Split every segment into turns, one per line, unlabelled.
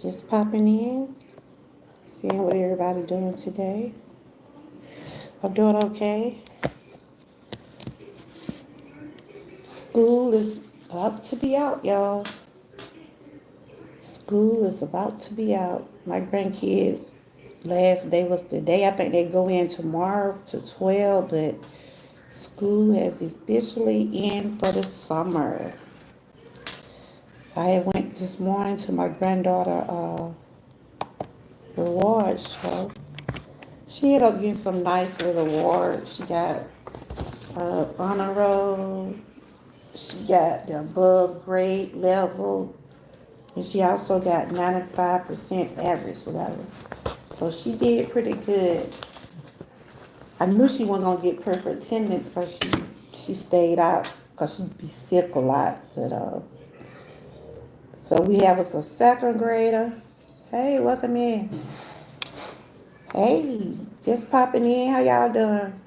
Just popping in, seeing what everybody doing today. I'm doing okay. School is about to be out, y'all. School is about to be out. My grandkids, last day was today. I think they go in tomorrow to 12, but school has officially in for the summer. I went this morning to my granddaughter reward show. She ended up getting some nice little awards. She got honor roll. She got the above grade level. And she also got 95% average level. So she did pretty good. I knew she wasn't going to get perfect attendance because she stayed out because she'd be sick a lot. But so we have us a second grader. Hey, welcome in. Hey, just popping in. How y'all doing?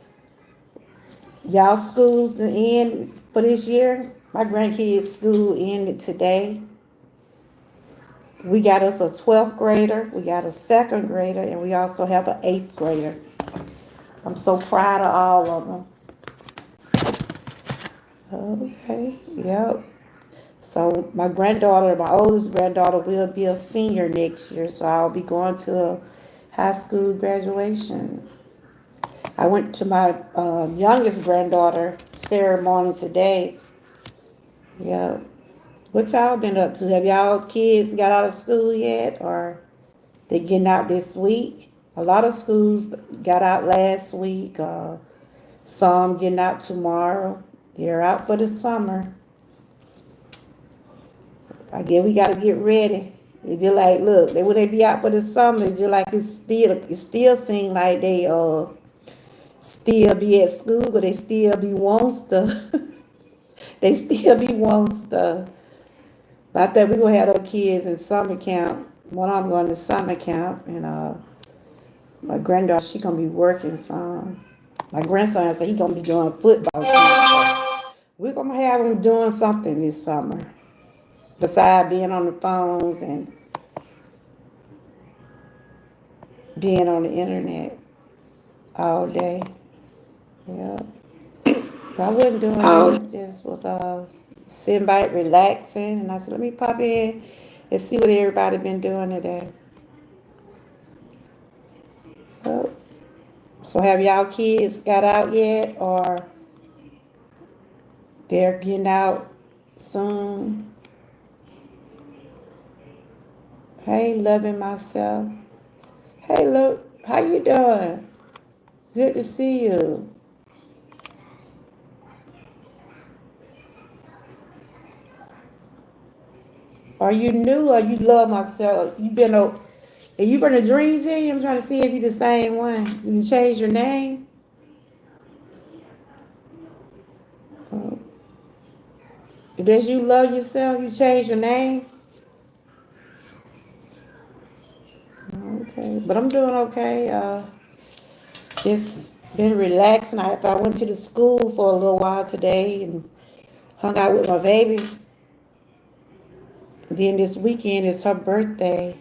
Y'all schools the end for this year. My grandkids' school ended today. We got us a 12th grader, we got a second grader, and we also have an 8th grader. I'm so proud of all of them. Okay, yep. So my granddaughter, my oldest granddaughter, will be a senior next year, so I'll be going to a high school graduation. I went to my youngest granddaughter ceremony today. Yeah. What y'all been up to? Have y'all kids got out of school yet, or they getting out this week? A lot of schools got out last week. Some getting out tomorrow. They're out for the summer. I guess we gotta get ready. It's just like, look, when they be out for the summer, it's just like it still seem like they still be at school, but they still be wanting stuff. They still be wanting stuff. But I think we're gonna have those kids in summer camp. One of them going to summer camp, and my granddaughter, she gonna be working some. My grandson said he gonna be doing football camp. So we're gonna have him doing something this summer besides being on the phones and being on the internet all day. Yeah, but I wasn't doing much. Just was sitting back, relaxing, and I said, let me pop in and see what everybody been doing today. Oh, so have y'all kids got out yet, or they're getting out soon? Hey, loving myself. Hey, look, how you doing? Good to see you. Are you new or you love myself? You been are you from the Dream Team? I'm trying to see if you the same one. You changed your name? Uh, Does you love yourself? You changed your name? Okay, but I'm doing okay. Just been relaxing. I went to the school for a little while today and hung out with my baby. Then this weekend is her birthday.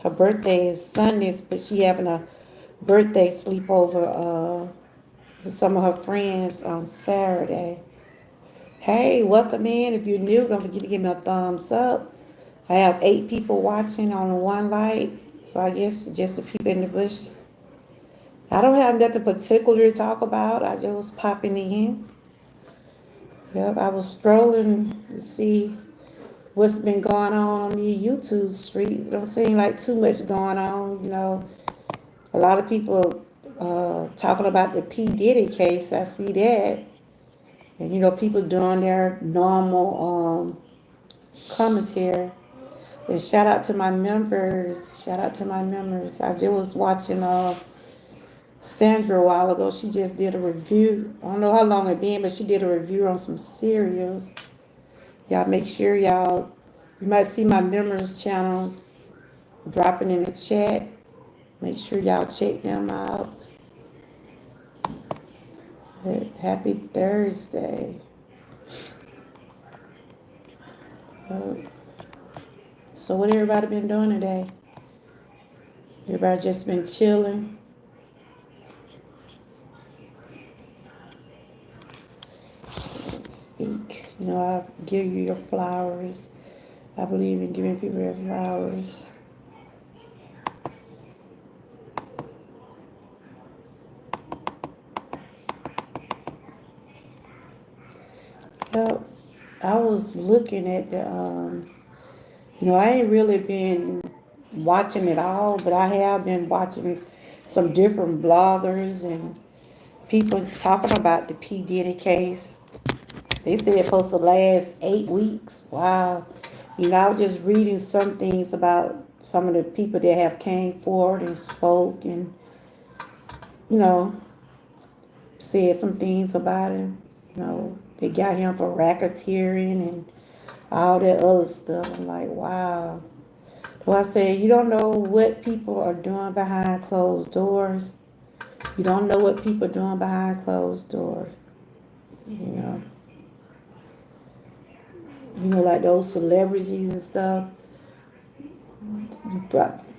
Her birthday is Sunday, but she having a birthday sleepover with some of her friends on Saturday. Hey, welcome in. If you're new, don't forget to give me a thumbs up. I have 8 people watching on one light, so I guess just the people in the bushes. I don't have nothing particular to talk about. I just was popping in. Yep, I was scrolling to see what's been going on the YouTube streets. It don't seem like too much going on. A lot of people talking about the P. Diddy case. I see that. And, people doing their normal commentary. And shout out to my members. Shout out to my members. I just was watching Sandra a while ago. She just did a review. I don't know how long it been, but she did a review on some cereals. Y'all make sure you might see my members channel dropping in the chat. Make sure y'all check them out. Happy Thursday. So what everybody been doing today? Everybody just been chilling. Speak. I give you your flowers. I believe in giving people their flowers. Yep. I was looking at I ain't really been watching it all, but I have been watching some different bloggers and people talking about the P. Diddy case. They said it's supposed to last 8 weeks. Wow. I was just reading some things about some of the people that have came forward and spoke and, you know, said some things about him. They got him for racketeering and all that other stuff. I'm like, wow. So I said, you don't know what people are doing behind closed doors. You don't know what people are doing behind closed doors. You know, like those celebrities and stuff. You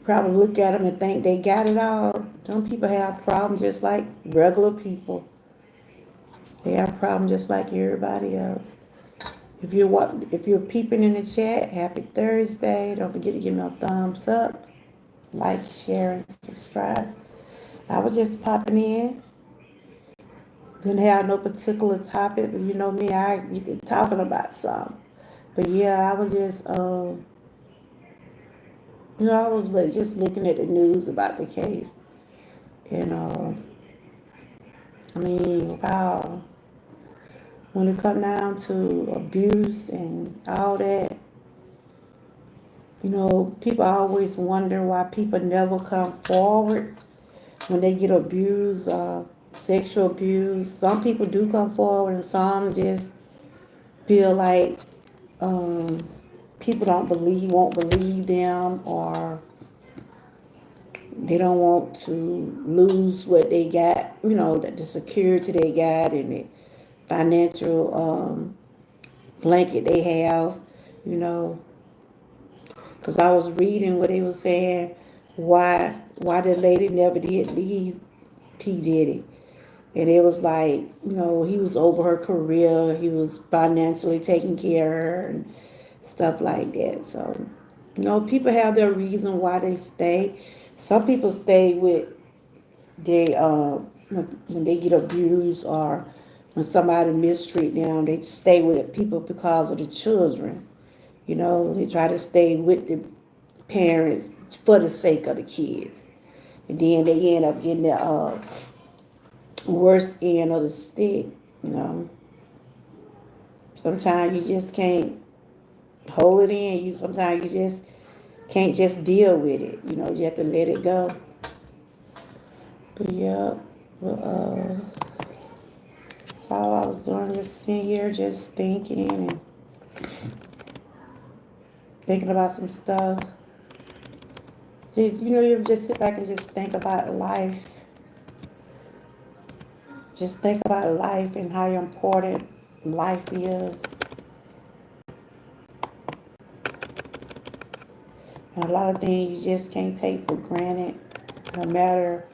probably look at them and think they got it all. Some people have problems just like regular people. They have problems just like everybody else. If you're peeping in the chat, happy Thursday. Don't forget to give me a thumbs up, like, share, and subscribe. I was just popping in. Didn't have no particular topic, but you know me, I get talking about something. But yeah, I was just, I was just looking at the news about the case, and I mean, wow, when it come down to abuse and all that, people always wonder why people never come forward when they get abused, sexual abuse. Some people do come forward, and some just feel like um, people won't believe them, or they don't want to lose what they got, the security they got and the financial blanket they have, you know. Because I was reading what they were saying, why the lady never did leave P. Diddy. And it was like, he was over her career. He was financially taking care of her and stuff like that. So, people have their reason why they stay. Some people stay with when they get abused, or when somebody mistreat them, they stay with people because of the children. They try to stay with the parents for the sake of the kids. And then they end up getting the worst end of the stick, you know. Sometimes you just can't hold it in. Sometimes you just can't just deal with it. You have to let it go. But yeah, well, all I was doing, just sitting here, just thinking and thinking about some stuff. Just, you ever just sit back and just think about life. Just think about life and how important life is. And a lot of things you just can't take for granted. No matter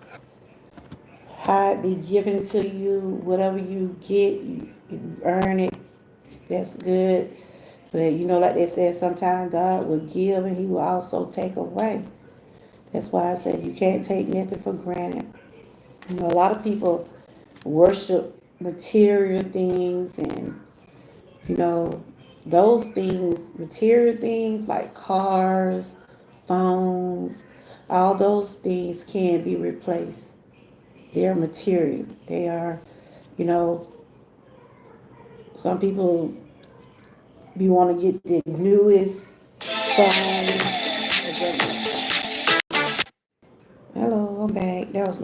how it be given to you, whatever you get, you earn it. That's good. But like they said, sometimes God will give and he will also take away. That's why I said you can't take nothing for granted. A lot of people worship material things, and those things, material things like cars, phones, all those things can be replaced. They're material. They are, you know, some people be want to get the newest phone. Hello, I'm back. That was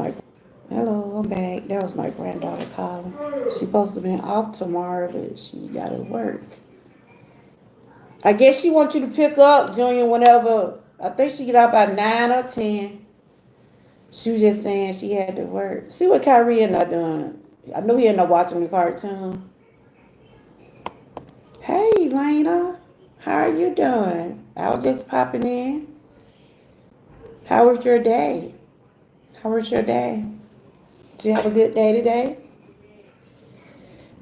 my granddaughter calling. She's supposed to be off tomorrow, but she got to work. I guess she wants you to pick up Junior whenever. I think she get out by 9 or 10. She was just saying she had to work. See what Kyrie and I doing. I know he ended up watching the cartoon. Hey, Lena. How are you doing? I was just popping in. How was your day? How was your day? Did you have a good day today?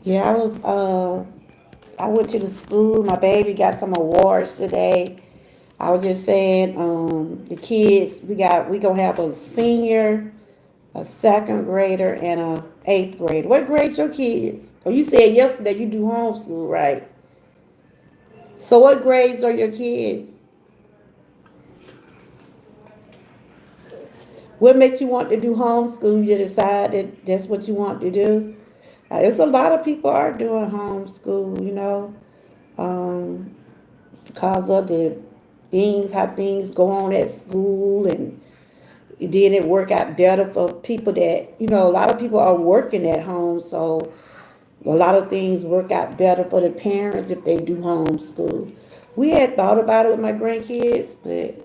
Yeah, I went to the school. My baby got some awards today. I was just saying, the kids, we gonna have a senior, a second grader, and a eighth grader. What grade your kids? Oh, you said yesterday you do homeschool, right? So what grades are your kids? What makes you want to do homeschool? You decide that that's what you want to do. There's a lot of people are doing homeschool, um, because of the things, how things go on at school, and then it work out better for people that, a lot of people are working at home, so a lot of things work out better for the parents if they do homeschool. We had thought about it with my grandkids, but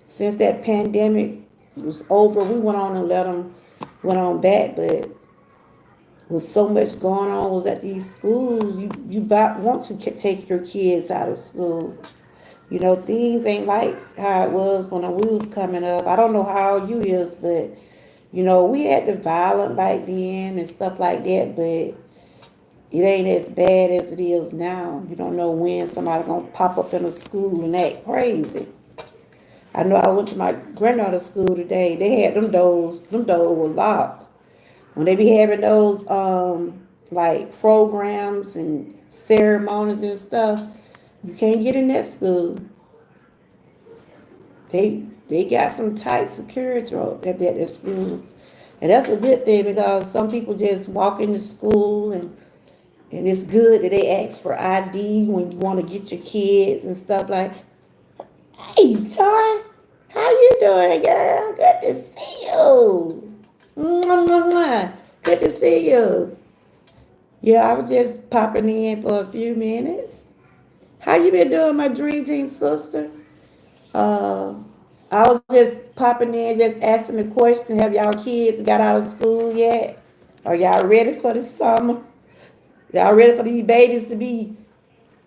since that pandemic was over, we went on and let them went on back. But with so much going on was at these schools, you about want to take your kids out of school. Things ain't like how it was when we was coming up. I don't know how you is, but we had the violent back then and stuff like that, but it ain't as bad as it is now. You don't know when somebody gonna pop up in a school and act crazy. I know I went to my granddaughter's school today. They had them doors. Them doors were locked. When they be having those like programs and ceremonies and stuff, you can't get in that school. They got some tight security at that school. And that's a good thing because some people just walk into school and it's good that they ask for ID when you want to get your kids and stuff like. Hey, Toy, how you doing, girl? Good to see you. Mwah, mwah, mwah. Good to see you. Yeah, I was just popping in for a few minutes. How you been doing, my dream team sister? Uh, I was just popping in, just asking the question: have y'all kids got out of school yet? Are y'all ready for the summer? Y'all ready for these babies to be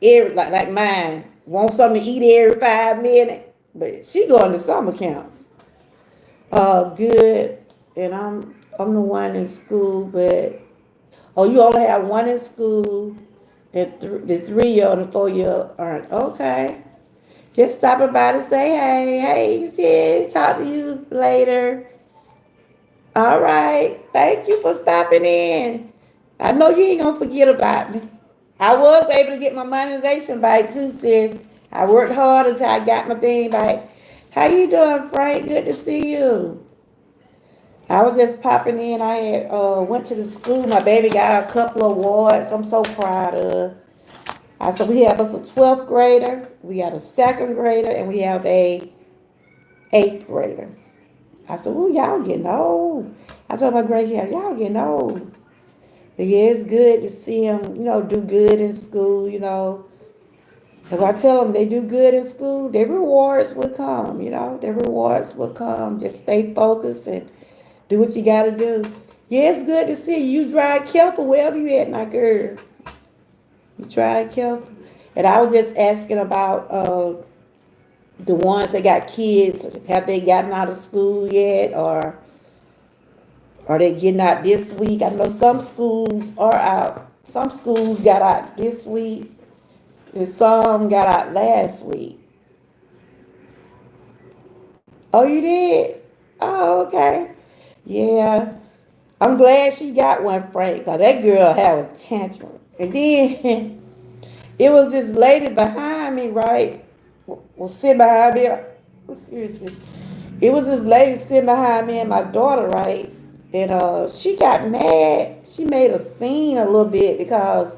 like mine? Want something to eat every 5 minutes? But she going to summer camp. Good. And I'm the one in school, but oh, you only have one in school, and the 3-year and the 4-year aren't. Okay. Just stopping by to say hey, sis, talk to you later. All right. Thank you for stopping in. I know you ain't gonna forget about me. I was able to get my monetization back too, sis. I worked hard until I got my thing back. How you doing, Frank? Good to see you. I was just popping in. I had went to the school. My baby got a couple of awards. I'm so proud of. I said we have us a 12th grader, we got a second grader, and we have a 8th grader. I said, "Ooh, y'all getting old." I told my grandkids, "Y'all getting old." But yeah, it's good to see them, do good in school, If I tell them they do good in school, their rewards will come, Their rewards will come. Just stay focused and do what you got to do. Yeah, it's good to see you. You drive careful wherever you at, my girl. You drive careful. And I was just asking about the ones that got kids. Have they gotten out of school yet, or are they getting out this week? I know some schools are out. Some schools got out this week, and some got out last week. Oh, you did? Oh, okay. Yeah. I'm glad she got one, Frank, because that girl had a tantrum. And then it was this lady behind me, right? Was sitting behind me. Excuse me. It was this lady sitting behind me and my daughter, right? And she got mad. She made a scene a little bit because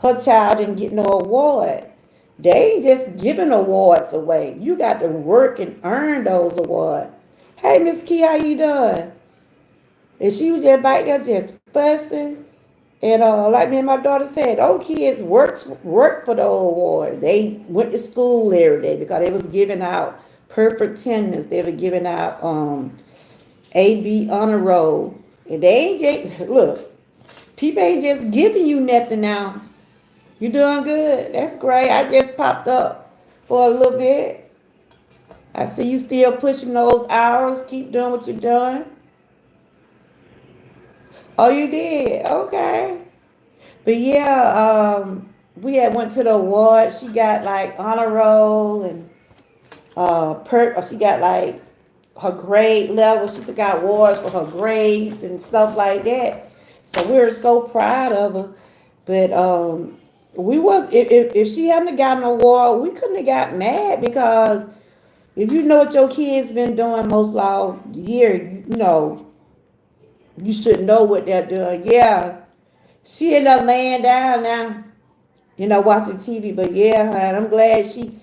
her child didn't get no award. They ain't just giving awards away. You got to work and earn those awards. Hey, Miss Key, how you doing? And she was just back there just fussing. And like me and my daughter said, those kids work for those awards. They went to school every day because they was giving out perfect attendance. They were giving out AB honor roll. And they ain't just, look, people ain't just giving you nothing now. You doing good. That's great. I just popped up. for a little bit. I see you still pushing those hours. Keep doing what you're doing. Oh, you did? Okay. But yeah, we had went to the award. She got like honor roll and she got like her grade level. She got awards for her grades and stuff like that. So we were so proud of her. But we was if she hadn't gotten an award, we couldn't have got mad because if you know what your kids been doing most all year, you know you should know what they're doing. Yeah, she ended up laying down now, watching TV. But yeah, and I'm glad she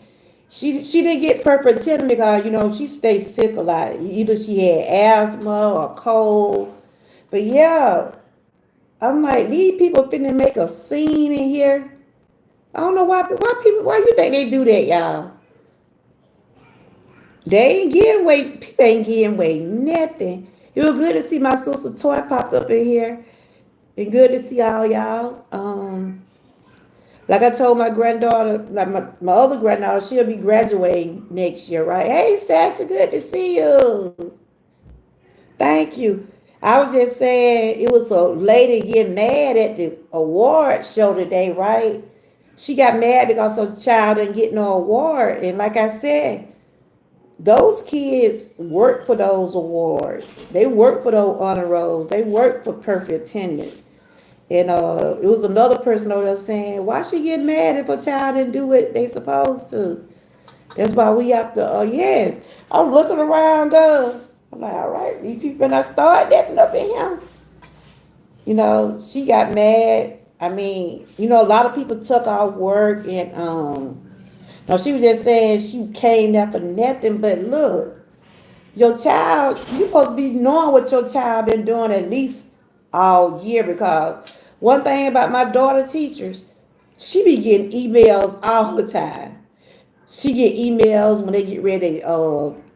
didn't get perfect attendance because she stayed sick a lot. Either she had asthma or cold. But yeah, I'm like, these people finna make a scene in here. I don't know why you think they do that, y'all? They ain't getting away. People ain't getting away nothing. It was good to see my sister Toy popped up in here. And good to see all y'all. Like I told my granddaughter, like my other granddaughter, she'll be graduating next year, right? Hey, Sassy, good to see you. Thank you. I was just saying, it was a lady getting mad at the award show today, right? She got mad because her child didn't get no award. And like I said, those kids work for those awards. They work for those honor rolls. They work for perfect attendance. And it was another person over there saying, why she get mad if a child didn't do what they supposed to? That's why we have to, yes. I'm looking around, I'm like, all right, these people not start acting up in here. She got mad. I mean, a lot of people took off work and, no, she was just saying she came there for nothing, but look, your child, you supposed to be knowing what your child been doing at least all year because one thing about my daughter teachers, she be getting emails all the time. She get emails when they get ready,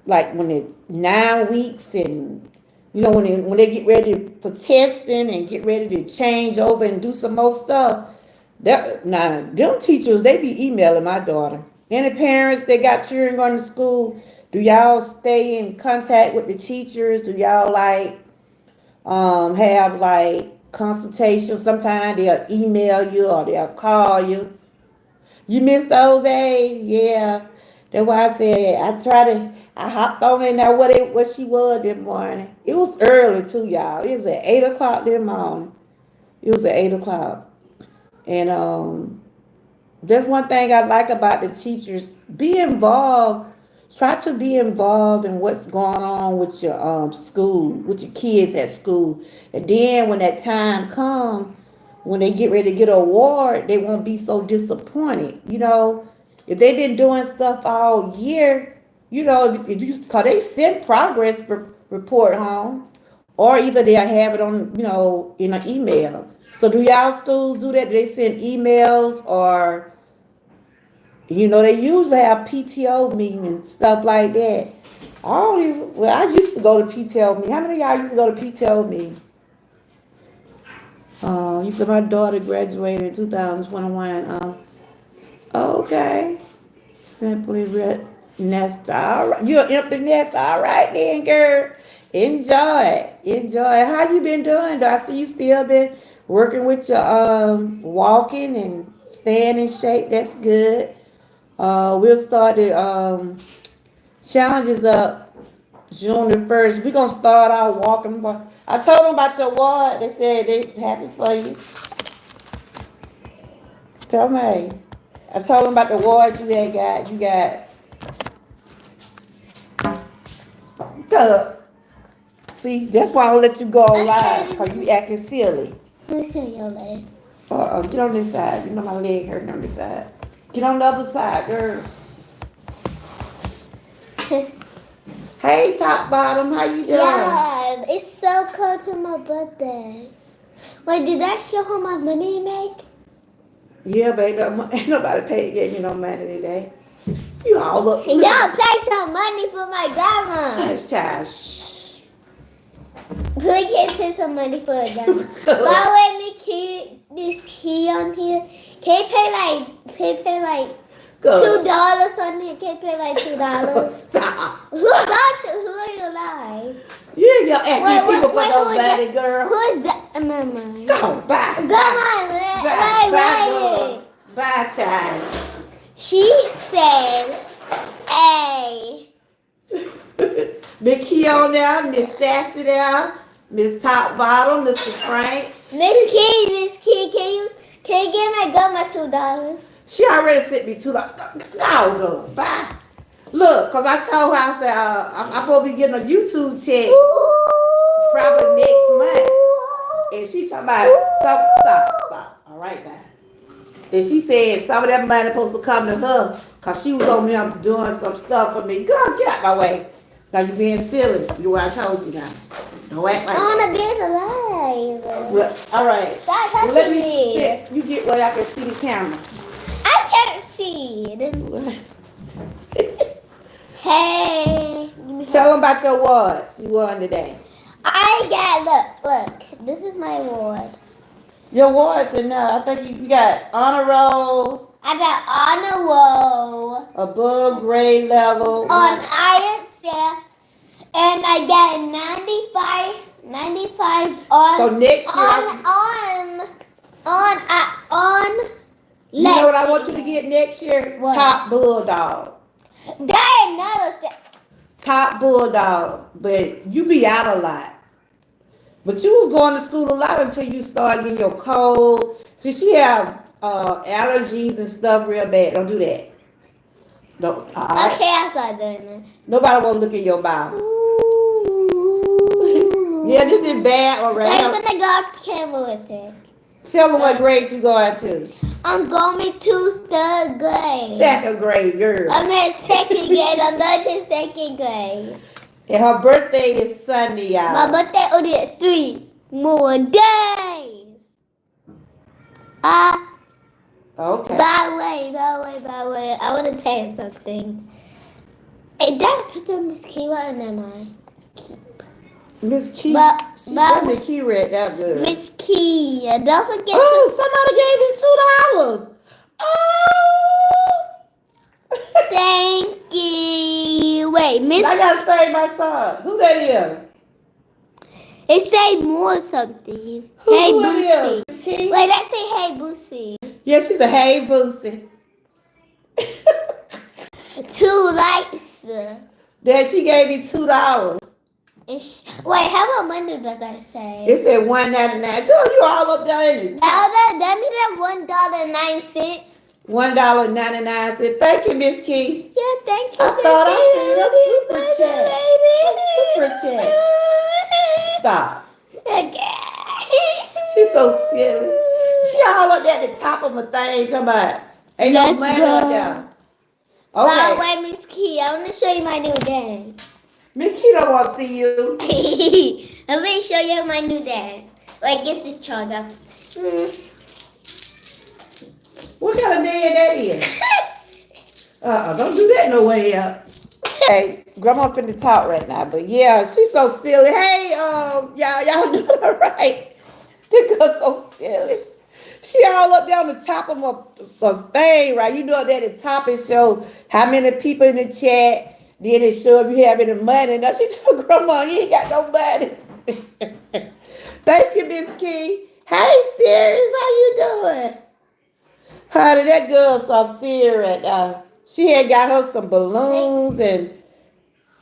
like when it's 9 weeks and when they get ready for testing and get ready to change over and do some more stuff. Now them teachers, they be emailing my daughter. Any parents that got children going to school, do y'all stay in contact with the teachers? Do y'all have consultations? Sometimes they'll email you or they'll call you. You miss those days? Yeah. That's why I said I hopped on in there what she was this morning. It was early too, y'all. It was at 8 o'clock this morning. It was at 8 o'clock. And that's one thing I like about the teachers. Be involved. Try to be involved in what's going on with your school, with your kids at school. And then when that time comes, when they get ready to get an award, they won't be so disappointed. If they've been doing stuff all year, because they send progress report home, or either they'll have it on, in an email. So do y'all schools do that? Do they send emails or, they usually have PTO meetings and stuff like that. I used to go to PTO meeting. How many of y'all used to go to PTO meeting? You said my daughter graduated in 2021. Okay. Simply nest. All right. You're empty nest. All right then, girl. Enjoy it. Enjoy it. How you been doing? Do I see you still been working with your walking and staying in shape? That's good. We'll start the challenges up June the 1st. We're going to start our walking. I told them about your award. They said they're happy for you. Tell me. I told them about the awards you had got. You got. See, that's why I don't let you go live, because you acting silly. Get on this side. My leg hurting on this side. Get on the other side, girl. Hey, top bottom, how you doing?
Yeah, it's so close to my birthday. Wait, did that show how much money you make?
Yeah, baby, ain't nobody gave me no money today. You all up.
Y'all pay some money for my grandma.
Hush, child, shh.
We can't pay some money for a grandma. Why let me keep this key on here? Can you pay like $2 on here. Can you pay like $2?
Stop.
Who are you lying?
You ain't gonna ask me people for no money, girl.
Who is that? Never mind.
Go, bye.
Come on, wait.
Bye, child.
She said, "Hey."
Miss Key on there, Miss Sassy there, Miss Top Bottom, Mr. Frank.
Miss Key, can you give my girl my $2?
She already sent me $2. No, go, bye. Look, cause I told her, I said, I'm supposed to be getting a YouTube check probably next month. And she talking about, stop. All right, now. And she said some of that money supposed to come to her because she was on me doing some stuff for me. Girl, get out my way. Now you being silly. You what I told you now. Don't act like
I want
that.
to be alive.
Well, all right.
Stop
Well,
touching
let me
me.
sit. You get where I can see the camera.
I can't see it. Hey.
Tell them about your awards you won today.
I got, look. This is my award.
Your awards in there. I think you got honor roll,
I got honor roll
above grade level.
on ISF, and I got 95 on.
So next year,
on.
you know what I want you to get next year?
What?
Top Bulldog.
That ain't another thing.
Top Bulldog. But you be out a lot. But you was going to school a lot until you started getting your cold. See, she have allergies and stuff real bad. Don't do that. No.
Okay, I start doing that.
Nobody want to look in your mouth. Yeah, this is bad already.
I'm gonna go off camera with her.
Tell them what grade you going to.
I'm going to 3rd grade.
2nd grade, girl.
I'm in 2nd grade. I'm going to 2nd grade.
And her birthday is Sunday, y'all.
My birthday only at 3 more days.
Okay.
By the way, I want to tell you something. Is that a picture of Miss Kiwa and am I?
Miss Key, she
But-
got the key read that good.
Miss Key, don't forget
Oh, somebody gave me $2. Oh.
thank you. Wait, Miss,
I gotta save my son. Who that is?
it say more something.
Who
Hey,
it
Boosie.
is? Miss Key?
Wait, that say Hey, Boosie.
Yeah, she's a hey Boosie.
2 likes.
Then she gave me $2.
Wait, how about money does that say?
It said $1.99. Girl, you all up there in it.
That means that $1.09.
$1.99. Thank you, Miss Key.
Yeah, thank you.
I thought I seen a super chat. A super chat. Stop.
Okay.
She's so silly. She all up there at the top of my thing talking about ain't no
Let's
money
go.
up there.
By the
Okay.
way, Miss Key, I want to show you my new dance.
Miss Key don't want to see you.
Let me show you my new dance. Wait, get this charge up.
What kind of dance that is? Don't do that no way up. Hey, Grandma finna talk right now, but yeah, she's so silly. Hey, y'all doing all right? That girl's so silly. She all up there on the top of my thing, right? You know that at the top it show how many people in the chat. Then it show if you have any money. Now she told Grandma, you ain't got no money. Thank you, Miss Key. Hey, Sirius, how you doing? Honey, that girl's so serious right now. She had got her some balloons and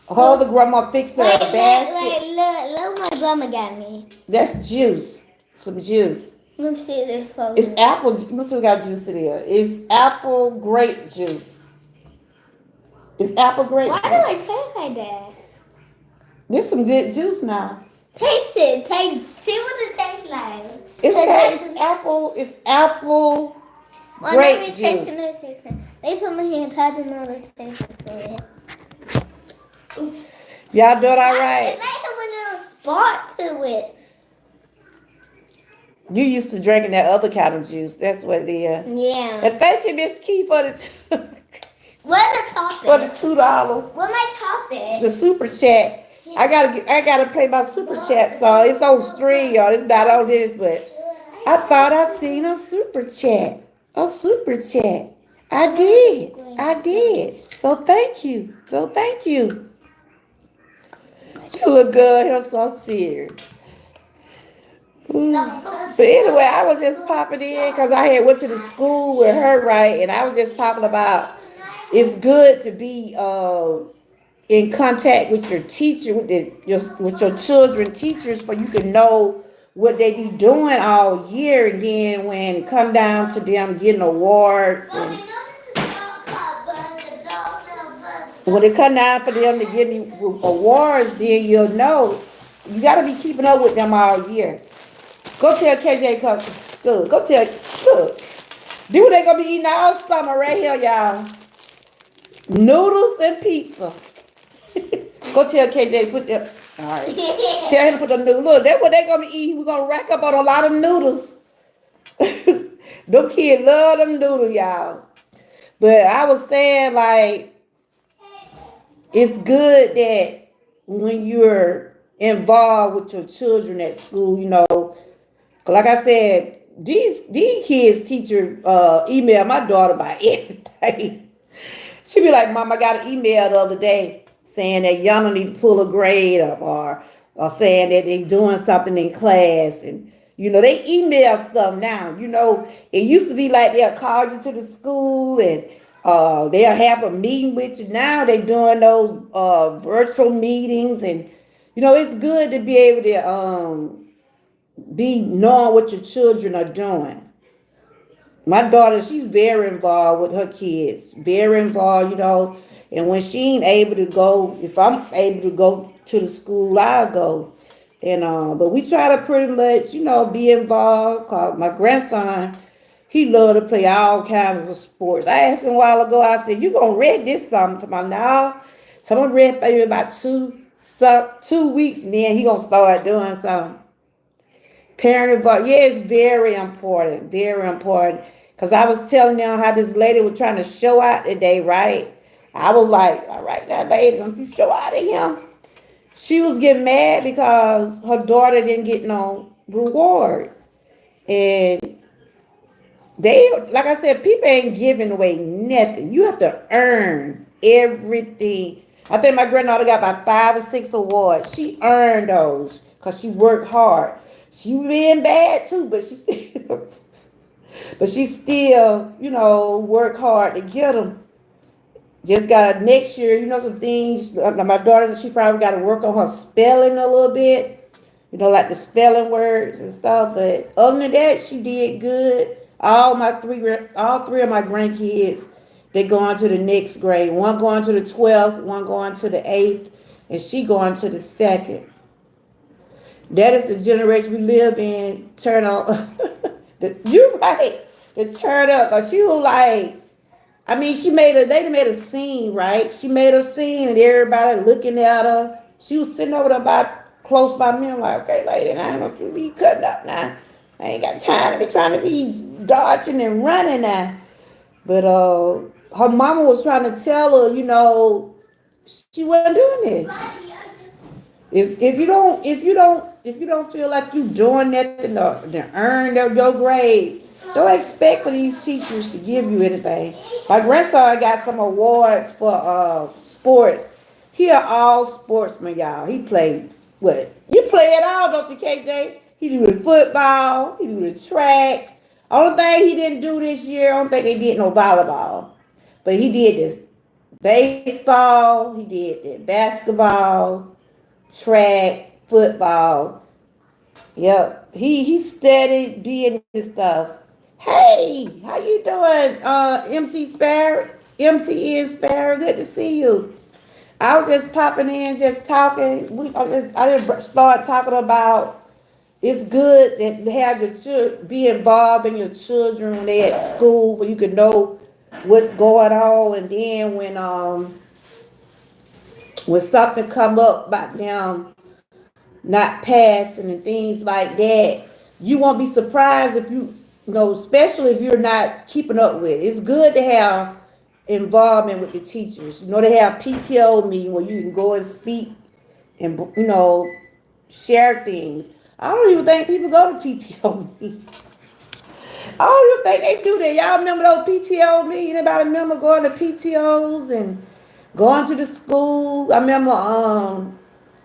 all the grandma fixed her a basket.
Look what my grandma got me.
That's juice. Some juice.
Let me see this photo.
It's apple. Let me see what got juice in here. It's apple grape juice. It's apple grape
Why
juice.
do I taste like that?
This some good juice now.
Taste it. See what it tastes like.
It's apple. It's apple grape juice.
They put my hand tied another taste it.
Y'all doing all right?
It might have a little spot to it.
You used to drinking that other kind of juice. That's what it is.
Yeah.
And thank you, Miss Key, for the
What's the topic?
for the $2.
What my topic?
The super chat. I gotta play my super chat song. It's on stream, y'all. It's not on this, but I thought I seen a super chat. A super chat. I did. I did. So thank you. So thank you. You look good. You're so serious. But anyway, I was just popping in because I had went to the school with her, right? And I was just talking about it's good to be in contact with your teacher, with your children teachers, for you can know what they be doing all year. And then when it come down to them getting awards, and when it come down for them to get awards, then you'll know. You got to be keeping up with them all year. Go tell KJ, good. Go tell, look. Do what they gonna be eating all summer right here, y'all. Noodles and pizza. Go tell KJ put them. All right. Tell him to put them noodles. Look, that's what they gonna be eating. We're gonna rack up on a lot of noodles. Them kids love them noodles, y'all. But I was saying, like, it's good that when you're involved with your children at school, you know, like I said, these kids teacher email my daughter about everything. She be like, Mom, I got an email the other day saying that y'all don't need to pull a grade up, or saying that they doing something in class. And, you know, they email stuff now. You know, it used to be like they'll call you to the school and they'll have a meeting with you. Now they doing those virtual meetings. And, you know, it's good to be able to be knowing what your children are doing. My daughter, she's very involved with her kids, very involved, you know. And when she ain't able to go, if I'm able to go to the school, I'll go. And but we try to pretty much, you know, be involved. Cause my grandson, he loved to play all kinds of sports. I asked him a while ago. I said, "You gonna read this something?" To my now, so I'm gonna read maybe about 2 weeks, and then he gonna start doing something. Parent involved, yeah, it's very important, very important. Cause I was telling them how this lady was trying to show out today, right? I was like, all right, now, lady, don't you show out at him? She was getting mad because her daughter didn't get no rewards, and they, like I said, people ain't giving away nothing. You have to earn everything. I think my granddaughter got about 5 or 6 awards. She earned those because she worked hard. She been bad too, but she still, but she still, you know, work hard to get them. Just got next year, you know, some things. My daughter, she probably got to work on her spelling a little bit, you know, like the spelling words and stuff. But other than that, she did good. All three of my grandkids, they going to the next grade. One going to the 12th, one going to the 8th, and she going to the 2nd. That is the generation we live in. Turn on. You're right. The turn up. Cause she was like, I mean, they made a scene, right? She made a scene and everybody looking at her. She was sitting over there close by me. I'm like, okay, lady, I don't you be cutting up now. I ain't got time to be trying to be dodging and running now. But her mama was trying to tell her, you know, she wasn't doing it. If you don't feel like you doing nothing to earn your grade, don't expect for these teachers to give you anything. My grandson got some awards for sports. He are all sportsman, y'all. He played what? You play it all, don't you, KJ? He do the football, he do the track. Only thing he didn't do this year, I don't think they did no volleyball. But he did this baseball, he did the basketball, track, football. Yep. He studied doing this stuff. Hey, how you doing? MTN Sparrow, good to see you. I was just popping in, just talking. I just start talking about it's good that to have your children be involved in your children when they at school, where you can know what's going on, and then when something come up about them not passing and things like that, you won't be surprised if you know, especially if you're not keeping up with it. It's good to have involvement with the teachers. You know, they have PTO meeting where you can go and speak and, you know, share things. I don't even think people go to PTO meetings. Oh, you think they do that? Y'all remember those PTO meetings? Anybody remember going to PTOs and going to the school? I remember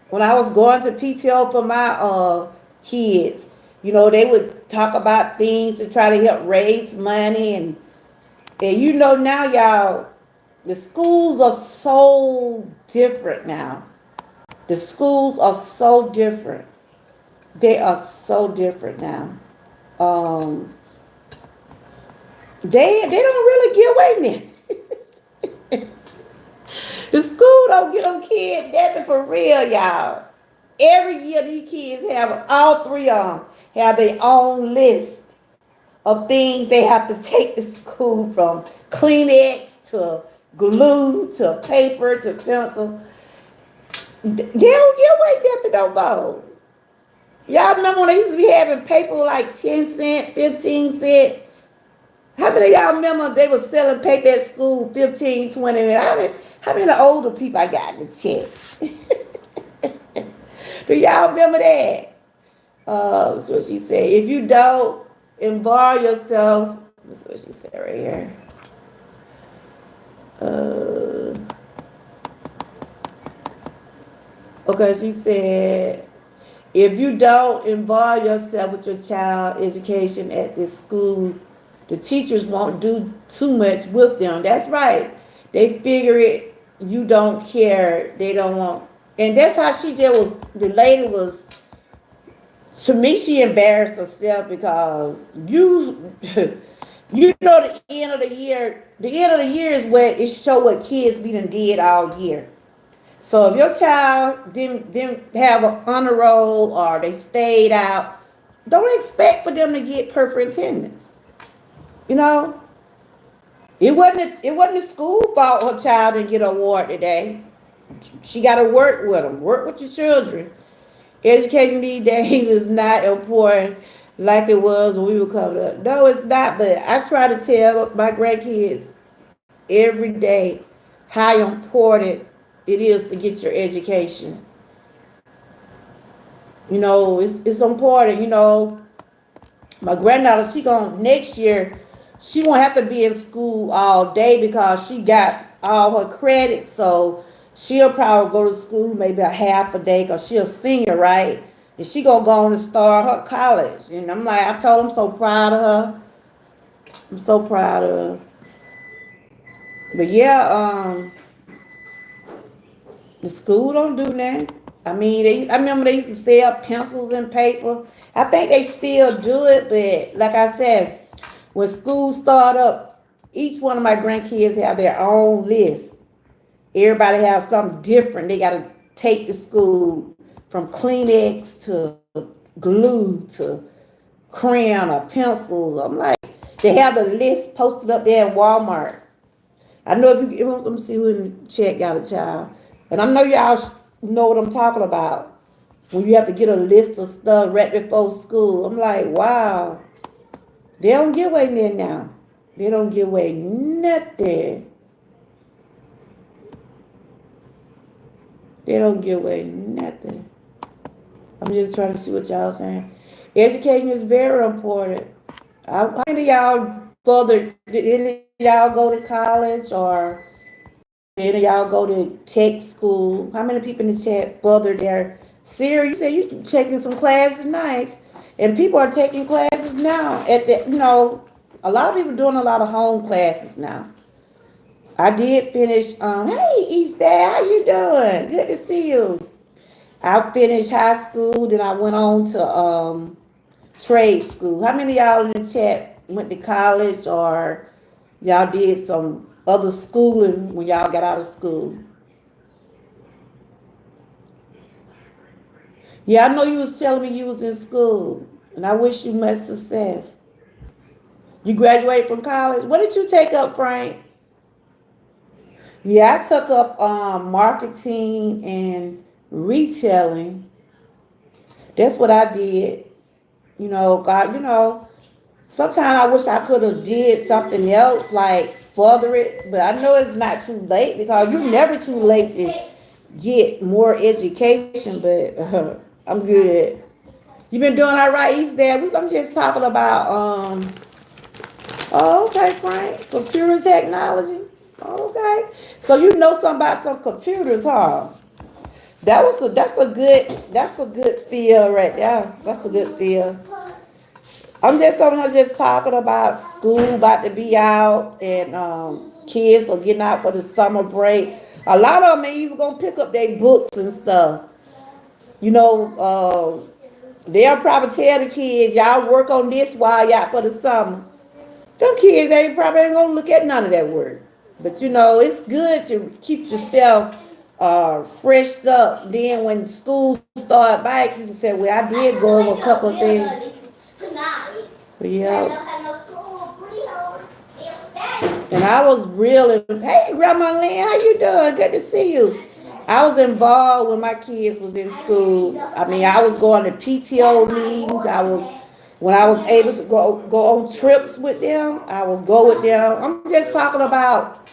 when I was going to PTO for my kids, they would talk about things to try to help raise money and now y'all, the schools are so different now. The schools are so different. They are so different now. Um, they don't really give away now. The school don't get them kids nothing for real, y'all. Every year these kids have all three of them have their own list of things they have to take to school, from Kleenex to glue to paper to pencil. They don't give away nothing no more. Y'all remember when they used to be having paper like 10 cent, 15 cent? How many of y'all remember they were selling paper at school 15, 20 minutes? How many of the older people I got in the check? Do y'all remember that? That's what she said. If you don't involve yourself, that's what she said right here. Okay, she said, if you don't involve yourself with your child education at this school, the teachers won't do too much with them. That's right. They figure it, you don't care. They don't want. And that's how she did. The lady was, to me, she embarrassed herself because the end of the year is where it show what kids be done did all year. So if your child didn't have an honor roll or they stayed out, don't expect for them to get perfect attendance. You know, it wasn't the school fault her child didn't get an award today. She got to work with them, work with your children. Education these days is not important like it was when we were coming up. No, it's not. But I try to tell my grandkids every day how important it is to get your education. It's important. My granddaughter, she going next year, she won't have to be in school all day because she got all her credit. So she'll probably go to school maybe a half a day because she's a senior, right? And she gonna go on and start her college. And I told her I'm so proud of her. I'm so proud of her. But yeah, the school don't do that. I remember they used to sell pencils and paper. I think they still do it, but like I said, when school start up, each one of my grandkids have their own list. Everybody have something different. They got to take to school, from Kleenex to glue to crayon or pencils. They have the list posted up there in Walmart. I know let me see who in the chat got a child. And I know y'all know what I'm talking about. When you have to get a list of stuff right before school. I'm like, wow. They don't give away nothing now. They don't give away nothing. They don't give away nothing. I'm just trying to see what y'all saying. Education is very important. How many of y'all did any of y'all go to college, or did any of y'all go to tech school? How many people in the chat bothered there? Sarah, you said you taking some classes, nice. And people are taking classes now. A lot of people doing a lot of home classes now. I did finish. Hey, East Dad, how you doing? Good to see you. I finished high school, then I went on to trade school. How many of y'all in the chat went to college, or y'all did some other schooling when y'all got out of school? Yeah, I know you was telling me you was in school, and I wish you much success. You graduated from college. What did you take up, Frank? Yeah, I took up marketing and retailing. That's what I did. God, sometimes I wish I could have did something else, like further it, but I know it's not too late because you're never too late to get more education. But I'm good. You been doing all right, East Dad? I'm just talking about Oh, okay, Frank. Computer technology. Okay. So you know something about some computers, huh? That's a good field right there. That's a good field. I'm just over here just talking about school about to be out and kids are getting out for the summer break. A lot of them ain't even gonna pick up their books and stuff. You know, they'll probably tell the kids, y'all work on this while y'all for the summer. Them kids ain't probably ain't gonna look at none of that work. But you know, it's good to keep yourself freshed up. Then when school start back, you can say, well, I did go over a couple of things. But yeah. And I was really, hey, Grandma Lynn, how you doing? Good to see you. I was involved when my kids was in school. I mean, I was going to PTO meetings. When I was able to go on trips with them, I was go with them. I'm just talking about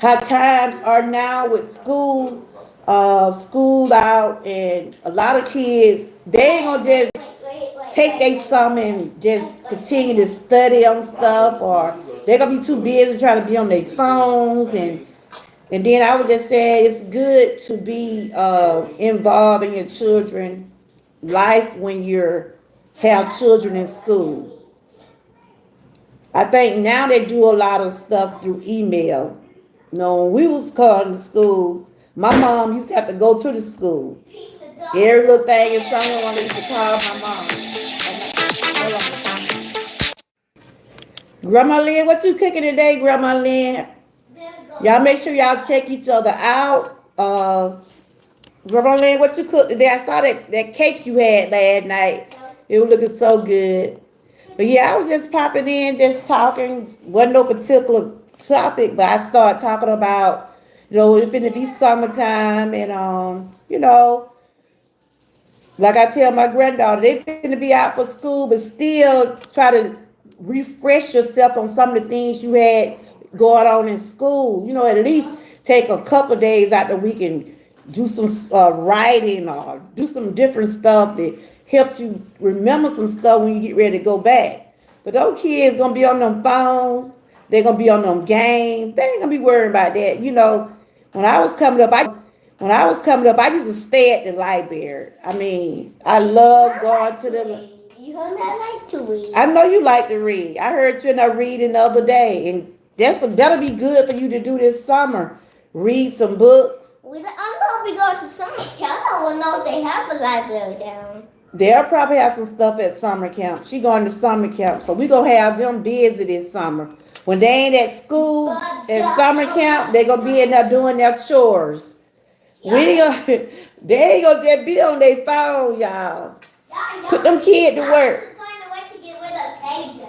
how times are now with school out, and a lot of kids, they ain't gonna just take they summer and just continue to study on stuff, or they're gonna be too busy trying to be on their phones. And then I would just say it's good to be involved in your children life when you're have children in school. I think now they do a lot of stuff through email. You know, when we was going to school, my mom used to have to go to the school. Every little thing and someone used to call my mom. Grandma Lynn, what you cooking today, Grandma Lynn? Y'all make sure y'all check each other out. Grandma Lynn, what you cooked today? I saw that cake you had last night. It was looking so good. But yeah, I was just popping in, just talking. Wasn't no particular topic, but I started talking about, it's gonna be summertime and like I tell my granddaughter, they finna be out for school, but still try to refresh yourself on some of the things you had going on in school. At least take a couple of days out the week and do some writing or do some different stuff that helps you remember some stuff when you get ready to go back. But those kids gonna be on them phones. They're gonna be on them games. They ain't gonna be worried about that. When I was coming up, I used to stay at the library. I mean, I love going to the.
You know I like to read.
I know you like to read. I heard you in a reading the other day, and that'll be good for you to do this summer. Read some books.
I'm gonna be going to summer camp. I don't know if they have a library down.
They'll probably have some stuff at summer camp. She going to summer camp, so we gonna have them busy this summer. When they ain't at school at summer camp, they gonna be in there doing their chores. They ain't gonna just be on their phone, y'all. Put them kids to work.
I'm trying to wait to get rid of KJ.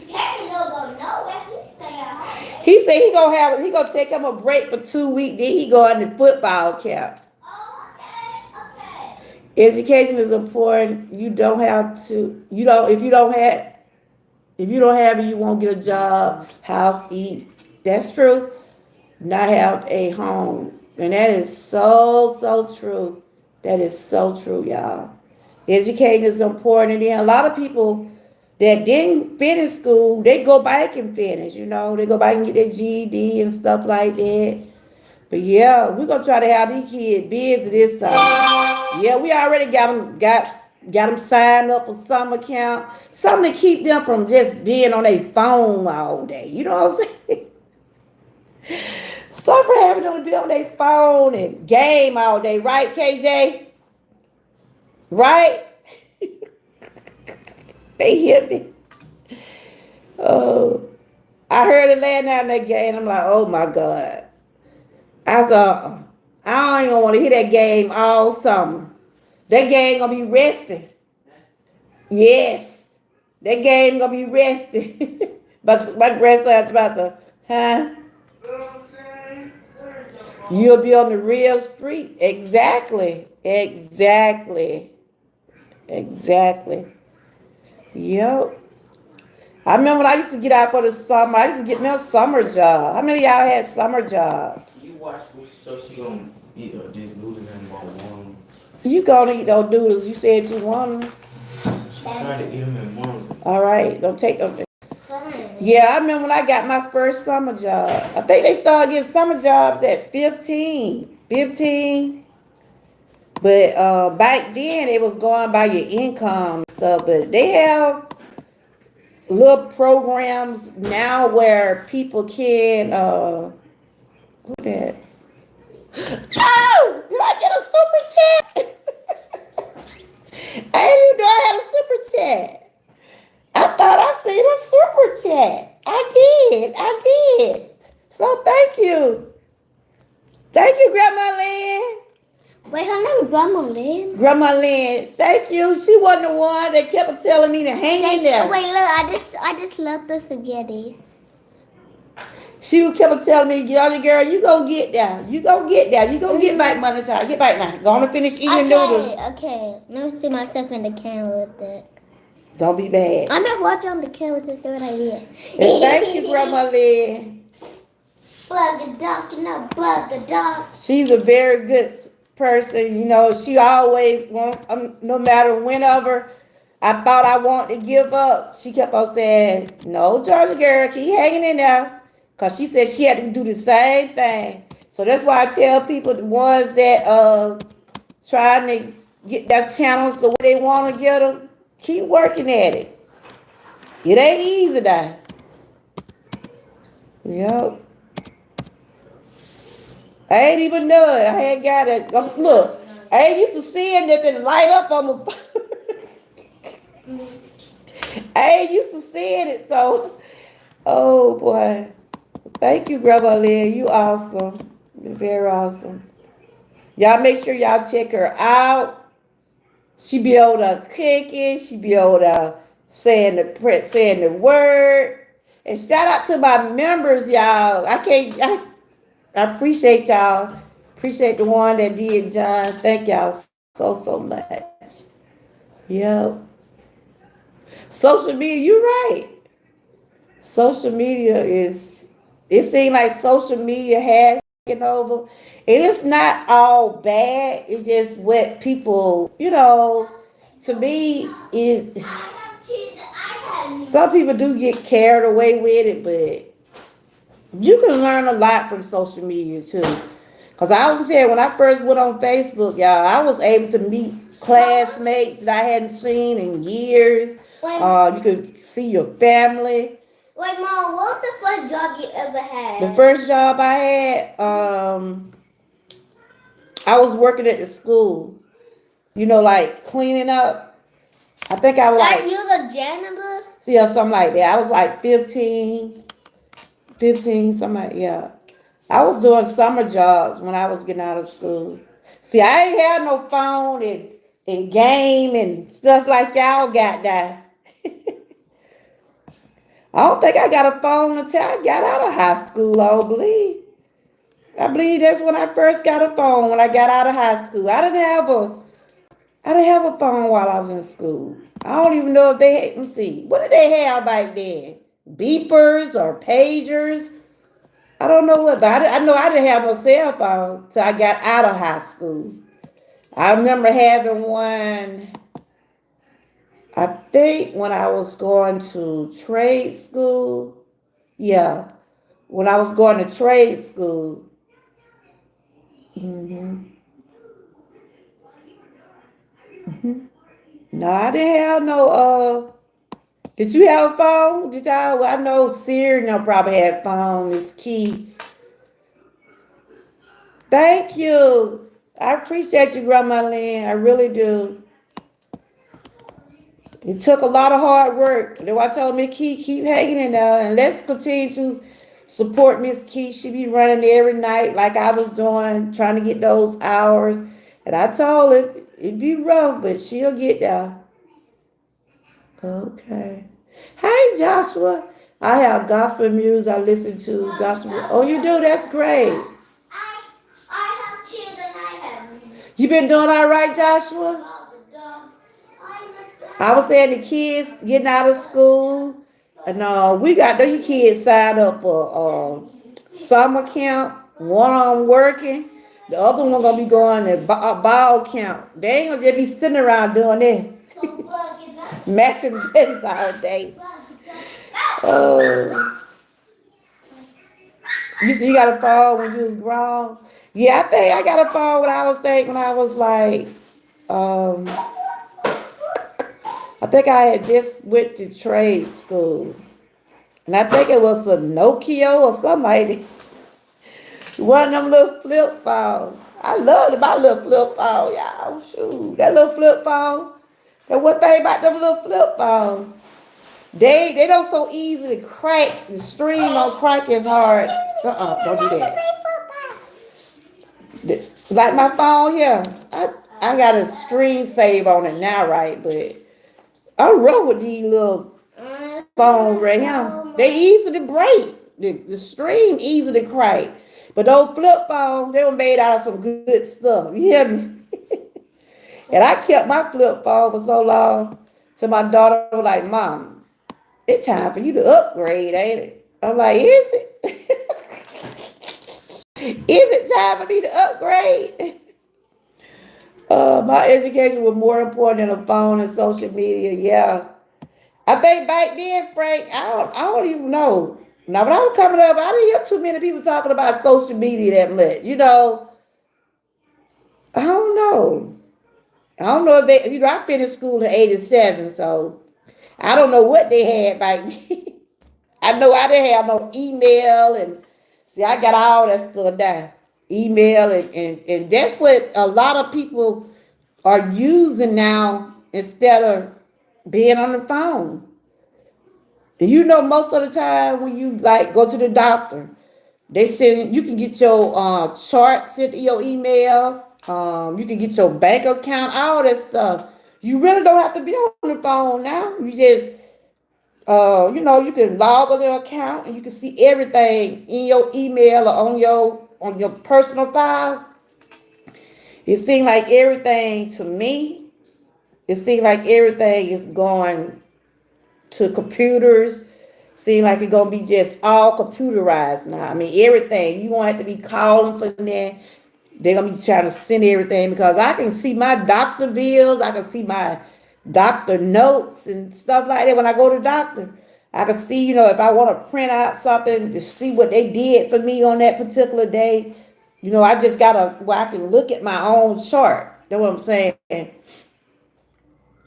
KJ don't go nowhere. He stay at home.
He said he gonna take him a break for 2 weeks. Then he go into football camp.
Oh, okay.
Education is important. You don't have to. If you don't have it, you won't get a job, house, eat. That's true. Not have a home. And that is so true. That is so true, y'all. Educating is important. And then a lot of people that didn't finish school, they go back and finish, They go back and get their GED and stuff like that. But yeah, we're going to try to have these kids busy this summer. Yeah, we already got them signed up for summer camp. Something to keep them from just being on their phone all day. You know what I'm saying? Some for having them to be on their phone and game all day, right, KJ? Right? They hit me. Oh, I heard it last night in that game. I'm like, oh my God. I said, I don't even want to hear that game all summer. That game gonna be resting. Yes, that game gonna be resting. But my grandson's about to, huh? You'll be on the real street. Exactly. Yep. I remember when I used to get out for the summer. I used to get me a summer job. How many of y'all had summer jobs?
You watch so she gonna eat this noodles and one.
You gonna eat those noodles. You said you want them.
She tried to eat them in one.
All right. Don't take them. Yeah, I remember when I got my first summer job. I think they started getting summer jobs at 15. 15. But back then it was going by your income and stuff. But they have little programs now where people can who that? Oh, did I get a super chat? I didn't even know I had a super chat. I thought I seen a super chat. I did. So thank you. Thank you, Grandma Lynn.
Wait, her name is Grandma Lynn?
Grandma Lynn, thank you. She wasn't the one that kept telling me to hang in there.
Wait, look, I just left the spaghetti.
She kept telling me, girl, you gonna get there. You gonna get there. You gonna get back Monday time. Get back now. Go on and finish eating noodles.
Okay. Let me see myself in the camera with it.
Don't be bad.
I'm not watching on the camera to see what I did.
And thank you, Grandma Lynn.
Plug a dog, plug a dog.
She's a very good person. You know, she always want, no matter whenever I thought I wanted to give up, she kept on saying, no, Georgia girl, keep hanging in there. Because she said she had to do the same thing. So that's why I tell people, the ones that trying to get their channels the way they want to get them, keep working at it. It ain't easy now. Yep. I ain't even know it. I ain't got it. Look, I ain't used to seeing nothing light up on my I ain't used to seeing it, so oh boy. Thank you, Grandma Lynn. You awesome. You're very awesome. Y'all make sure y'all check her out. She be able to cook it. She be able to saying the word. And shout out to my members, y'all. I appreciate y'all. Appreciate the one that did, John. Thank y'all so much. Yep. Social media, you're right. Social media it seems like social media has taken over. And it's not all bad. It's just what people, to me, is some people do get carried away with it, but you can learn a lot from social media too. Because I will tell you, when I first went on Facebook, y'all, I was able to meet classmates that I hadn't seen in years. You could see your family.
Wait, Mom, what was the first job you ever had?
The first job I had, I was working at the school. Like cleaning up. I think I was like...
you the janitor?
Yeah, something like that. I was like 15, something like, yeah. I was doing summer jobs when I was getting out of school. See, I ain't had no phone and game and stuff like y'all got there. I don't think I got a phone until I got out of high school, I believe. I believe that's when I first got a phone, when I got out of high school. I didn't have a phone while I was in school. I don't even know if they had, let me see. What did they have back then? Beepers or pagers? I don't know what, but I know I didn't have no cell phone till I got out of high school. I remember having one, I think when I was going to trade school. Yeah, when I was going to trade school. No, I didn't have no, did you have a phone? Did y'all? Well, I know Siri no probably had phone. It's key. Thank you. I appreciate you, Grandma Lynn. I really do. It took a lot of hard work. That's why I told me, keep hanging in there. And let's continue to support Miss Key. She be running every night like I was doing, trying to get those hours. And I told her it'd be rough, but she'll get there. Okay. Hi, Joshua. I have gospel music. I listen to gospel. Oh, you do? That's great.
I have children. I have.
You been doing all right, Joshua? I was saying the kids getting out of school. And we got those kids signed up for summer camp. One of them working. The other one gonna be going to ball camp. They ain't gonna just be sitting around doing that. Mashing babies all day. Uh, you said you got a phone when you was grown. Yeah, I think I got a phone when I was like, um, I think I had just went to trade school, and I think it was a Nokia or something like that. One of them little flip phones. I loved my little flip phone, y'all. Shoot, that little flip phone. And one thing about them little flip phones, they don't so easy to crack. The stream don't crack as hard. Don't do that. Like my phone here, I got a screen save on it now, right? But I roll with these little phones right here. They easy to break. The stream easy to crack. But those flip phones, they were made out of some good stuff. You hear me? And I kept my flip phone for so long till my daughter was like, Mom, it's time for you to upgrade, ain't it? I'm like, is it? Is it time for me to upgrade? My education was more important than a phone and social media. Yeah, I think back then, Frank, I don't even know. Now, when I was coming up, I didn't hear too many people talking about social media that much. I don't know. I don't know if they, I finished school in '87, so I don't know what they had back then. I know I didn't have no email and see, I got all that stuff down. Email and that's what a lot of people are using now instead of being on the phone. Most of the time when you like go to the doctor, they send you can get your chart sent to your email. You can get your bank account, all that stuff. You really don't have to be on the phone now. You just you can log on your account and you can see everything in your email or on your personal file. It seems like everything to me, it seems like everything is going to computers. Seem like it's gonna be just all computerized now. I mean, everything. You won't have to be calling for that. They're gonna be trying to send everything because I can see my doctor bills, I can see my doctor notes and stuff like that when I go to the doctor. I can see, if I want to print out something to see what they did for me on that particular day. I just gotta where I can look at my own chart. That's what I'm saying.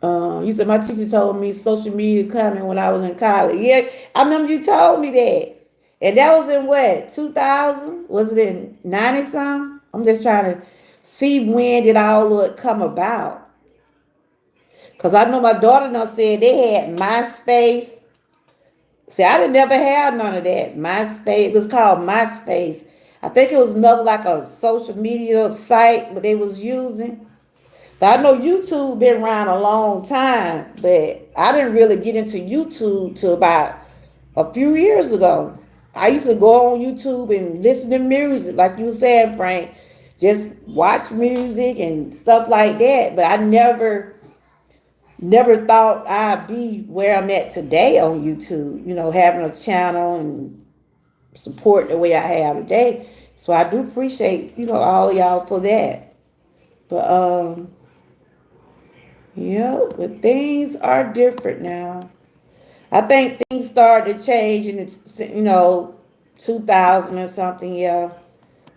You said my teacher told me social media coming when I was in college. Yeah, I remember you told me that. And that was in what, 2000? Was it in 90 something? I'm just trying to see when did all of it come about. Because I know my daughter now said they had MySpace. See, I didn't never have none of that. MySpace, it was called MySpace. I think it was another like a social media site what they was using. But I know YouTube been around a long time, but I didn't really get into YouTube till about a few years ago. I used to go on YouTube and listen to music, like you said, Frank. Just watch music and stuff like that. But I never thought I'd be where I'm at today on YouTube. Having a channel and support the way I have today. So I do appreciate all of y'all for that. But yeah, but things are different now. I think things started to change in the 2000 or something. Yeah,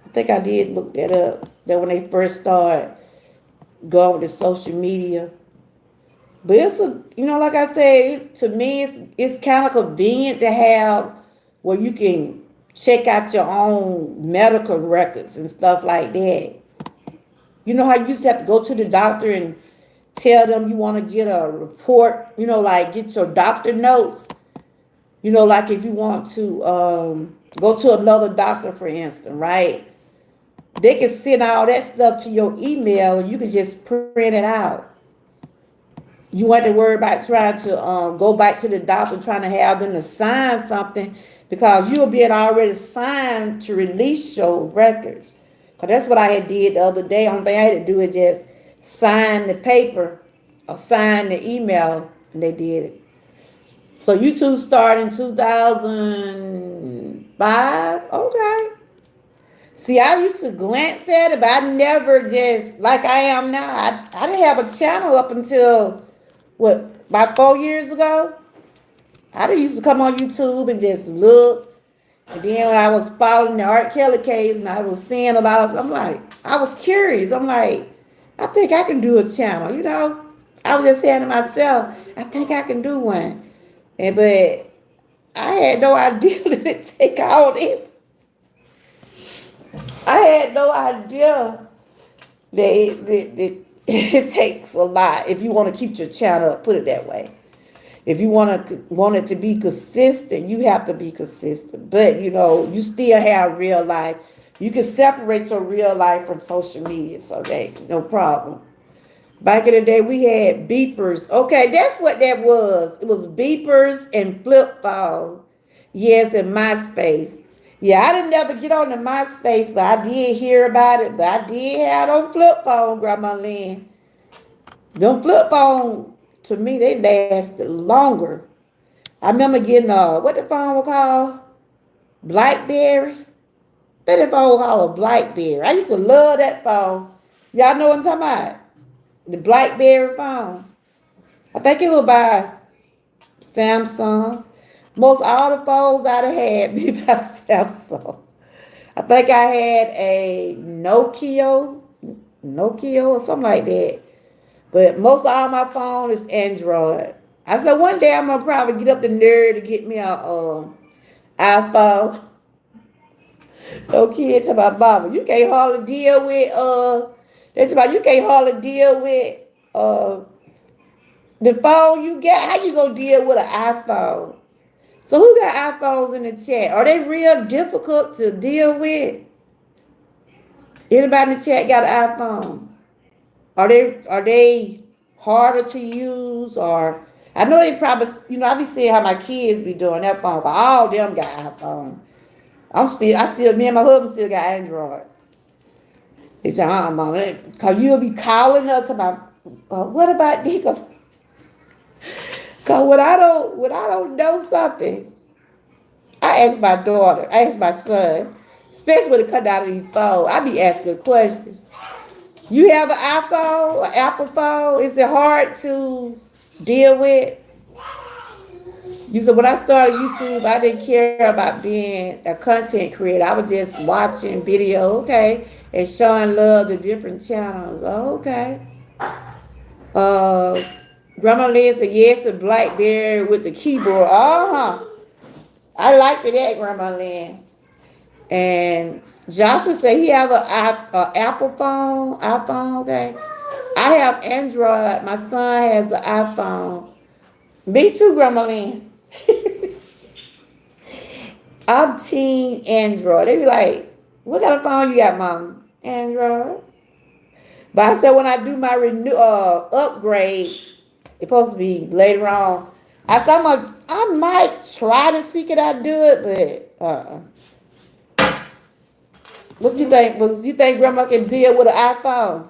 I think I did look that up. That when they first started going with the social media, but it's like I said, to me, it's kind of convenient to have where you can check out your own medical records and stuff like that. You know how you used to have to go to the doctor and tell them you want to get a report, like get your doctor notes. Like if you want to go to another doctor, for instance, right? They can send all that stuff to your email and you can just print it out. You want to worry about trying to go back to the doctor, trying to have them to sign something because you'll be already signed to release your records. Because that's what I had did the other day. Only thing I had to do is just sign the paper or sign the email, and they did it. So YouTube started in 2005. Okay. See, I used to glance at it, but I never just, like I am now. I didn't have a channel up until, what, about 4 years ago? I done used to come on YouTube and just look. And then when I was following the Art Kelly case and I was seeing a lot of, I'm like, I was curious. I'm like, I think I can do a channel, you know? I was just saying to myself, I think I can do one. And but I had no idea that it take all this. I had no idea that it takes a lot if you want to keep your channel up, put it that way. If you want it to be consistent, you have to be consistent. But you know, you still have real life. You can separate your real life from social media, so that no problem. Back in the day, we had beepers. Okay, that's what that was. It was beepers and flip phone. Yes, and MySpace. Yeah, I didn't never get on the MySpace, but I did hear about it. But I did have on flip phone, Grandma Lynn. Them flip phone, to me, they lasted longer. I remember getting what the phone was called? Blackberry. What the phone was called? A Blackberry. I used to love that phone. Y'all know what I'm talking about? The Blackberry phone. I think it was by Samsung. Most all the phones I'd have had be by Samsung. I think I had a Nokia or something like that. But most all my phone is Android. I said one day I'm gonna probably get up the nerve to get me a iPhone. No kid to my mama. You can't hardly deal with that's about you can't hardly deal with uh the phone you got. How you gonna deal with an iPhone? So who got iPhones in the chat? Are they real difficult to deal with? Anybody in the chat got an iPhone? Are they harder to use or I know they probably I be seeing how my kids be doing that phone, but all of them got iPhone. Me and my husband still got Android. He said, mama, cause you'll be calling up to my what about this? Cause when I don't know something, I ask my daughter, I ask my son, especially when it comes out of these phones, I be asking questions. You have an iPhone, an Apple phone? Is it hard to deal with? You said when I started YouTube, I didn't care about being a content creator. I was just watching video, okay, and showing love to different channels. Oh, okay. Uh, Grandma Lynn said yes to BlackBerry with the keyboard. Uh huh. I liked that, Grandma Lynn. And Joshua said he have a Apple phone, iPhone. Okay. I have Android. My son has an iPhone. Me too, Grandma Lynn. I'm team Android. They be like, what kind of phone you got, Mom? Android. But I said when I do my upgrade, it's supposed to be later on. I said I might try to see could I do it, but what do you think? What you think Grandma can deal with an iPhone?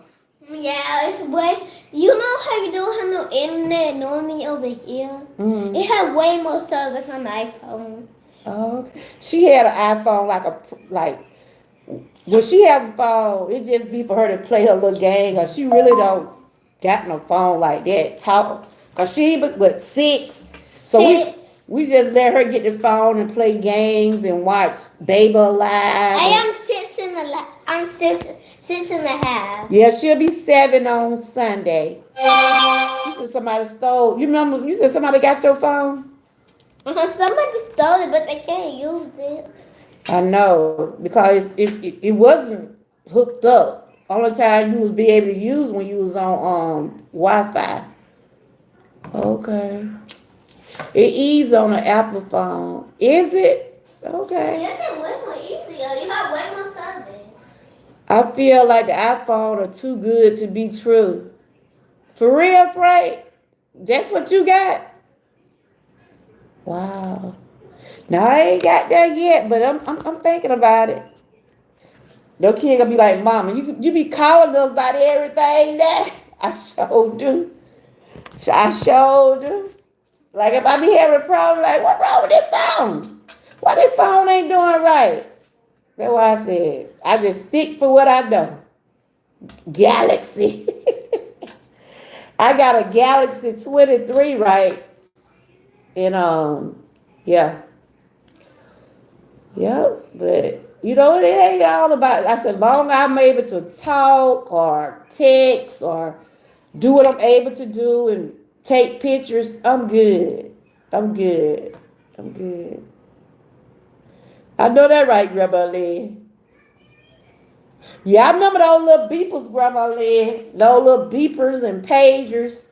Yeah, it's way. You know how you don't have no internet normally over here?
Mm-hmm.
It had way more service on the iPhone.
Oh, she had an iPhone like when she have a phone, it just be for her to play her little game. Or she really don't got no phone like that. Talk, cause she was what 6, so
Six.
we just let her get the phone and play games and watch Baby Alive.
I am 6 and I'm 6.5.
Yeah, she'll be 7 on Sunday. She said somebody stole. You remember? You said somebody got your phone.
Somebody stole it, but they can't use it.
I know because it wasn't hooked up. Only time you was be able to use when you was on Wi-Fi. Okay. It easy on an Apple phone. Is it? Okay.
Yes, it's way more easier. You have way more service.
I feel like the iPhone are too good to be true. For real, Frank? That's what you got? Wow. Now I ain't got that yet, but I'm thinking about it. No kid gonna be like, Mama, you be calling us about everything that I sure do. I sure do. Like if I be having a problem, like what wrong with that phone? Why that phone ain't doing right? That's why I said I just stick for what I know. Galaxy. I got a Galaxy 23, right? And yeah, yeah. But it ain't all about. I said, long I'm able to talk or text or do what I'm able to do and take pictures, I'm good. I'm good. I'm good. I know that right, Grandma Lee. Yeah, I remember those little beepers, Grandma Lee. Those little beepers and pagers.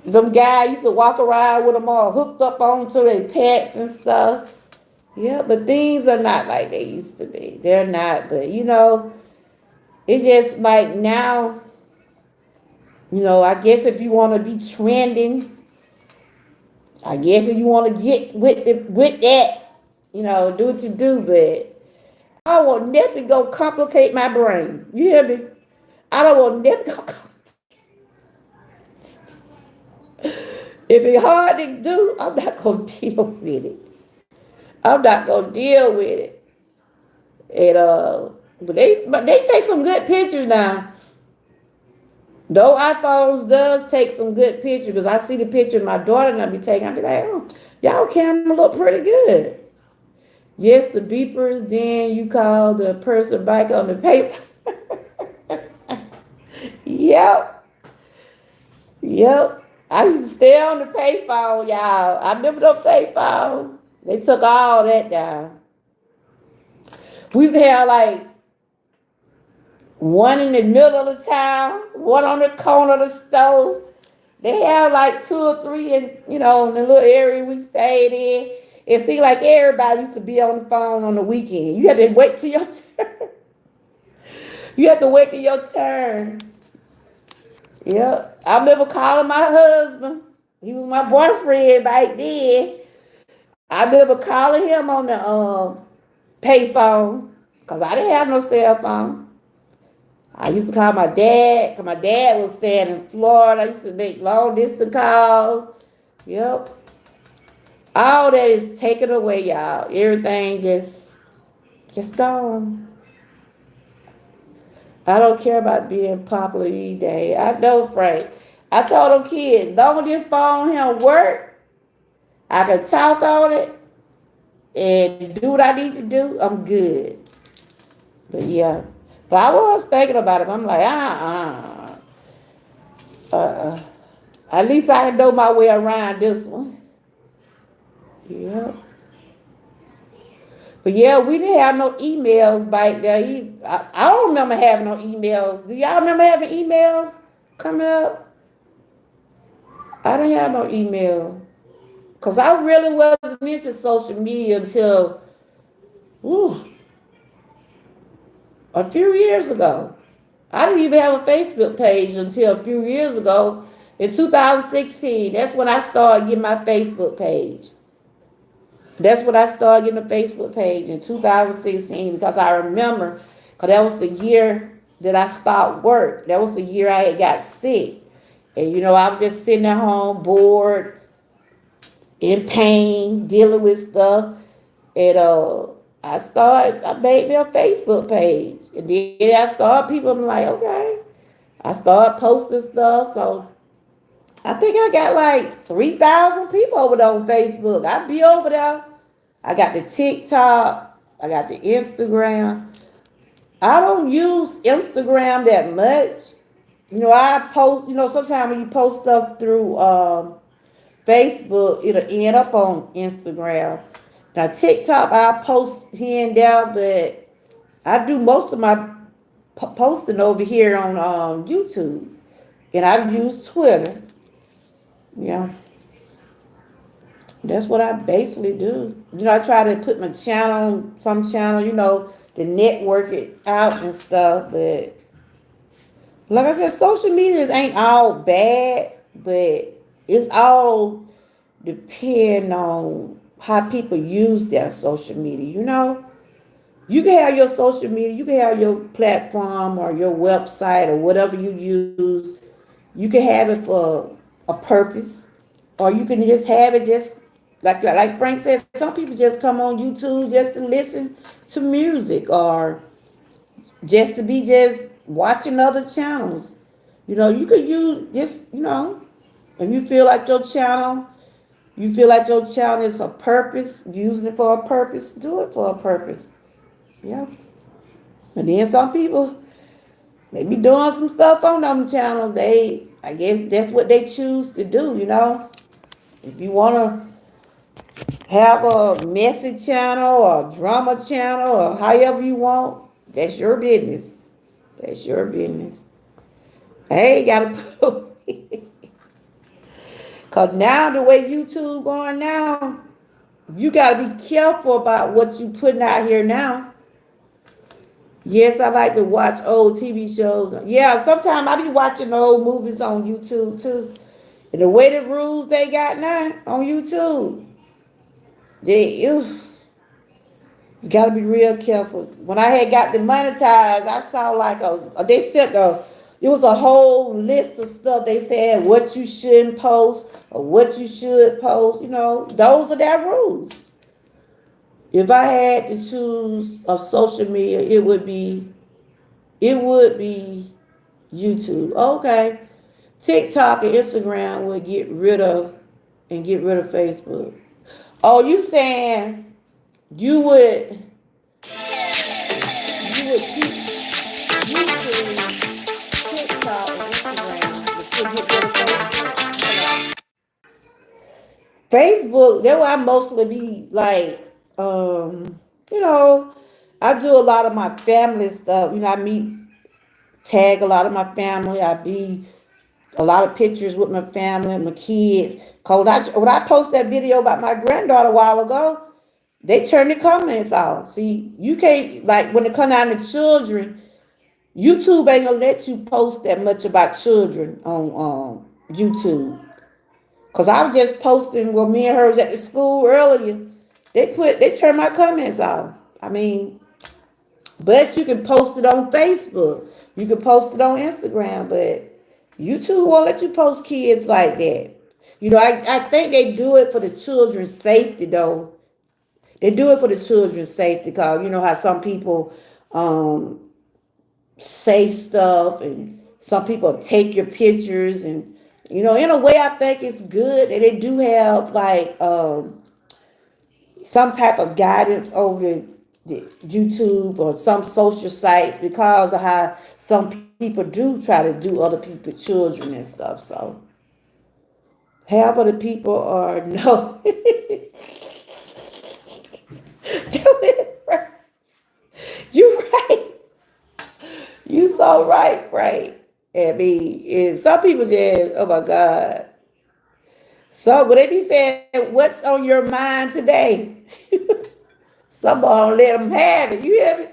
Them guys used to walk around with them all hooked up onto their pets and stuff. Yeah, but things are not like they used to be. They're not, but it's just like now, I guess if you want to be trending, I guess if you want to get with that, do what you do, but I don't want nothing go complicate my brain. You hear me? I don't want nothing go if it's hard to do, I'm not gonna deal with it. I'm not gonna deal with it. And but they take some good pictures now. Though iPhones does take some good pictures because I see the picture my daughter and I be taking. I be like, oh, y'all camera look pretty good. Yes, the beepers. Then you call the person back on the paper. Yep, yep. I used to stay on the payphone, y'all. I remember the payphone. They took all that down. We used to have like one in the middle of the town, one on the corner of the store. They have like two or three in the little area we stayed in. It seemed like everybody used to be on the phone on the weekend. You had to wait till your turn. You had to wait till your turn. Yeah. I remember calling my husband. He was my boyfriend back then. I remember calling him on the payphone because I didn't have no cell phone. I used to call my dad because my dad was staying in Florida. I used to make long distance calls. Yep. All that is taken away, y'all. Everything just gone. I don't care about being popular these days. I know, Frank. I told them kids, long as this phone here work, I can talk on it and do what I need to do. I'm good. But yeah. But I was thinking about it. I'm like, uh, at least I know my way around this one. Yeah. But yeah, we didn't have no emails back there. I don't remember having no emails. Do y'all remember having emails coming up? I didn't have no email. Because I really wasn't into social media until ooh, a few years ago. I didn't even have a Facebook page until a few years ago. In 2016, that's when I started getting my Facebook page. That's when I started getting a Facebook page in 2016 because I remember, because that was the year that I stopped work. That was the year I had got sick. And I was just sitting at home, bored, in pain, dealing with stuff. And I made me a Facebook page. And then I started, people, I'm like, okay. I started posting stuff. So I think I got like 3,000 people over there on Facebook. I be over there. I got the TikTok. I got the Instagram. I don't use Instagram that much. I post, sometimes when you post stuff through Facebook, it'll end up on Instagram. Now, TikTok, I post here and there, but I do most of my posting over here on YouTube. And I use Twitter. Yeah. That's what I basically do. I try to put my channel, some channel, to network it out and stuff. But like I said, social media ain't all bad, but it's all depend on how people use their social media. You can have your social media, you can have your platform or your website or whatever you use. You can have it for a purpose, or you can just have it just like Frank said. Some people just come on YouTube just to listen to music or just to be just watching other channels. You could use just And you feel like your channel is a purpose, using it for a purpose, do it for a purpose. Yeah. And then some people, they be doing some stuff on them channels. I guess that's what they choose to do. If you want to have a message channel or a drama channel or however you want, that's your business. That's your business. I ain't got to put because now the way YouTube going now, you got to be careful about what you putting out here now. Yes, I like to watch old TV shows. Yeah, sometimes I be watching old movies on YouTube too. And the way the rules they got now on YouTube, you gotta be real careful. When I had got demonetized, I saw like it was a whole list of stuff. They said what you shouldn't post or what you should post. Those are their rules. If I had to choose of social media, it would be YouTube. Okay. TikTok and Instagram would get rid of Facebook. Oh, you saying you would keep YouTube, TikTok, and Instagram, but you get rid of Facebook? Facebook, that's why I mostly be like, you know, I do a lot of my family stuff. Tag a lot of my family. I be a lot of pictures with my family and my kids. Cause when I post that video about my granddaughter a while ago, they turned the comments off. See, you can't like when it come down to children, YouTube ain't gonna let you post that much about children on YouTube. Cause I was just posting when me and her was at the school earlier. They turned my comments off. I mean, but you can post it on Facebook. You can post it on Instagram, but YouTube won't let you post kids like that. I think they do it for the children's safety though. They do it for the children's safety because you know how some people um, say stuff and some people take your pictures and in a way I think it's good that they do have like some type of guidance over the YouTube or some social sites because of how some people do try to do other people's children and stuff. So half of the people are no. You right. You so right. I mean, some people just, oh my God. So when they be saying, what's on your mind today? Somebody let them have it. You hear me?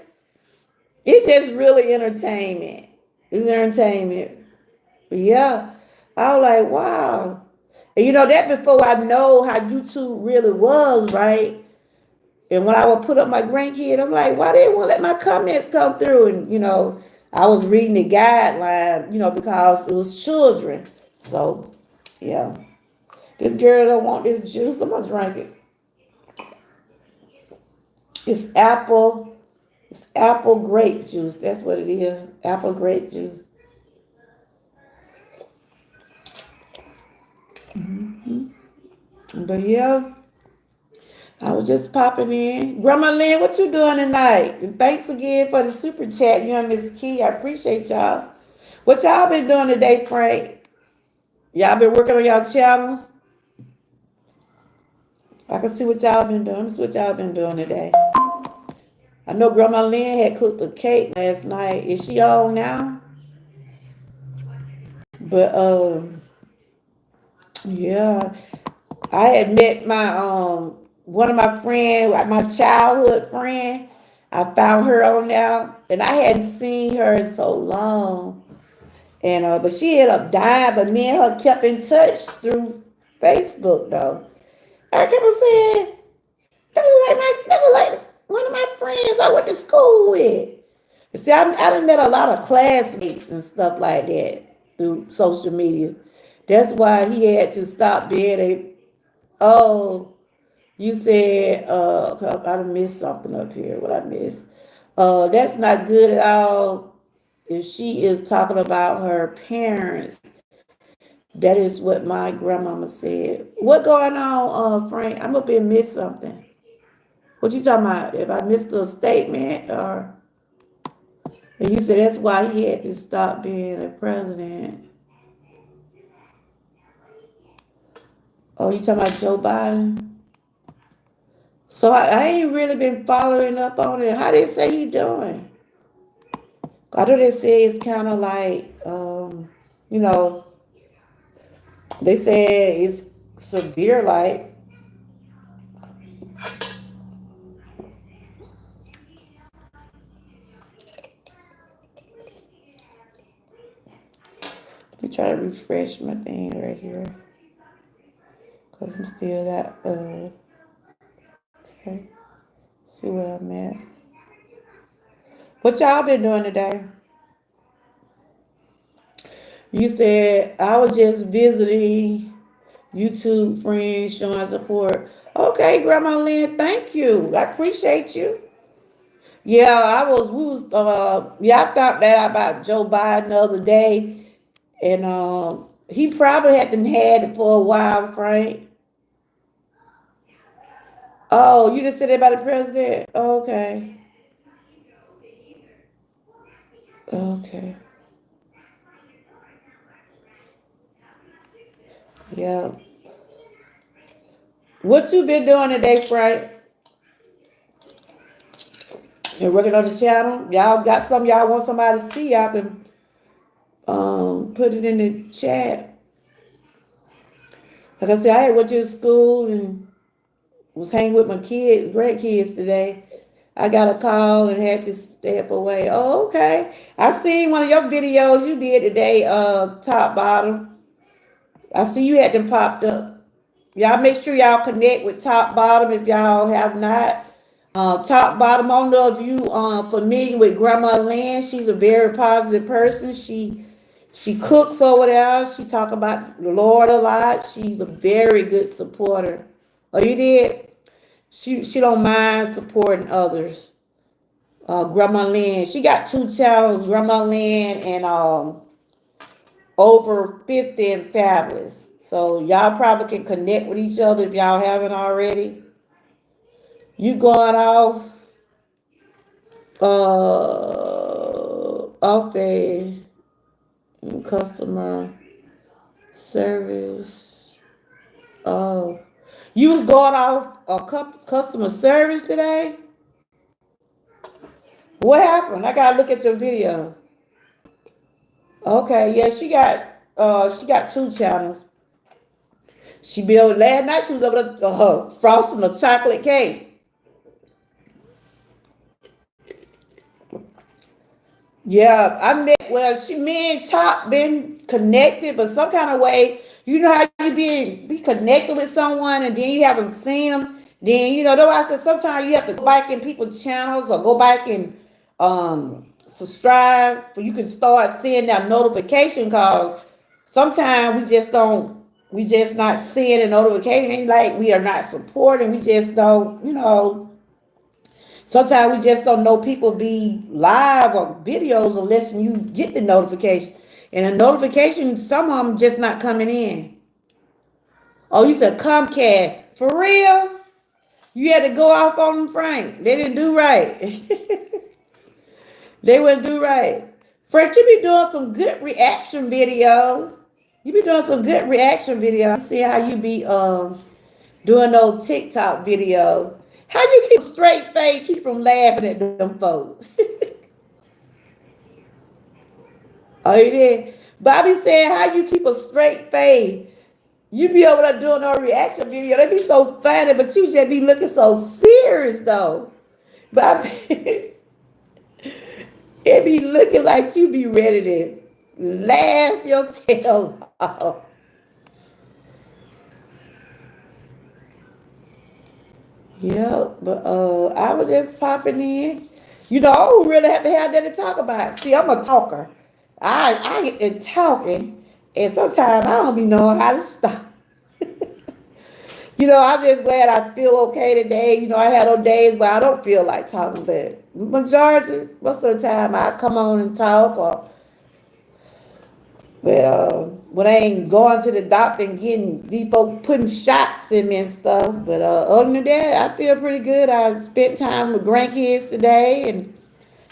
It's just really entertainment. It's entertainment. But yeah, I was like, wow. And that before I know how YouTube really was, right? And when I would put up my grandkid, I'm like, why they won't let my comments come through? And I was reading the guideline, because it was children. So yeah. This girl don't want this juice. I'm gonna drink it. It's apple grape juice. That's what it is. Apple grape juice. But yeah, I was just popping in. Grandma Lynn, what you doing tonight? And thanks again for the super chat, you and Miss Key. I appreciate y'all. What y'all been doing today, Frank? Y'all been working on y'all channels? I can see what y'all been doing. Let me see what y'all been doing today. I know Grandma Lynn had cooked a cake last night. Is she on now? But yeah, I had met my one of my friends, like my childhood friend. I found her on there, and I hadn't seen her in so long. And but she ended up dying. But me and her kept in touch through Facebook though. I kept on saying, that was like one of my friends I went to school with. You see, I done met a lot of classmates and stuff like that through social media. That's why he had to stop being oh, you said, I done missed something up here. What I missed? That's not good at all if she is talking about her parents That is what my grandmama said. What going on, Frank? I'm up here miss something. What you talking about? If I missed a statement or and you said that's why he had to stop being a president. Oh, you talking about Joe Biden? So I ain't really been following up on it. How they say he doing? I know they say it's kind of like, you know, they say it's severe. Like, let me try to refresh my thing right here because I'm still at. Okay, see where I'm at. What y'all been doing today? You said I was just visiting YouTube friends showing support. Okay, Grandma Lynn, thank you. I appreciate you. Yeah, yeah, I found that about Joe Biden the other day, and he probably hadn't had it for a while, Frank. Oh, you didn't say that about the president? Okay. Okay. Yeah. What you been doing today, Frank? You working on the channel? Y'all got something y'all want somebody to see? Y'all can put it in the chat. Like I said, I had went to school and was hanging with my kids, grandkids today. I got a call and had to step away. Oh, okay. I seen one of your videos you did today, top bottom. I see you had them popped up. Y'all make sure y'all connect with top bottom if y'all have not. Top bottom, I don't know if you familiar with Grandma Lynn. She's a very positive person. She cooks over there. She talk about the Lord a lot. She's a very good supporter. Oh, you did? She don't mind supporting others. Grandma Lynn. She got two channels, Grandma Lynn and over 50 and Fabulous. So y'all probably can connect with each other if y'all haven't already. You going off a customer service. Oh, you was going off a customer service today? What happened? I gotta look at your video. Okay, yeah, she got two channels. She built last night. She was over there frosting a chocolate cake. Yeah, I met. Well, me and Top been connected, but some kind of way. You know how you be connected with someone and then you haven't seen them. Then though I said sometimes you have to go back in people's channels or go back and subscribe so you can start seeing that notification calls. Sometimes we just not seeing a notification. Ain't like we are not supporting. We just don't. Sometimes we just don't know people be live or videos unless you get the notification. And the notification, some of them just not coming in. Oh, you said Comcast. For real? You had to go off on them, Frank. They didn't do right. They wouldn't do right. Frank, you be doing some good reaction videos. You be doing some good reaction videos. See how you be doing those TikTok videos. How you keep a straight face, keep from laughing at them folks? Oh, you did? Bobby said, how you keep a straight face? You be over there doing a reaction video. They be so funny, but you just be looking so serious, though. Bobby, it be looking like you be ready to laugh your tail off. Yeah, but I was just popping in. I don't really have to have that to talk about. See, I'm a talker. I get to talking, and sometimes I don't be knowing how to stop. I'm just glad I feel okay today. I had those days where I don't feel like talking, but most of the time I come on and talk. Well, when I ain't going to the doctor and getting these folks putting shots in me and stuff. But other than that, I feel pretty good. I spent time with grandkids today,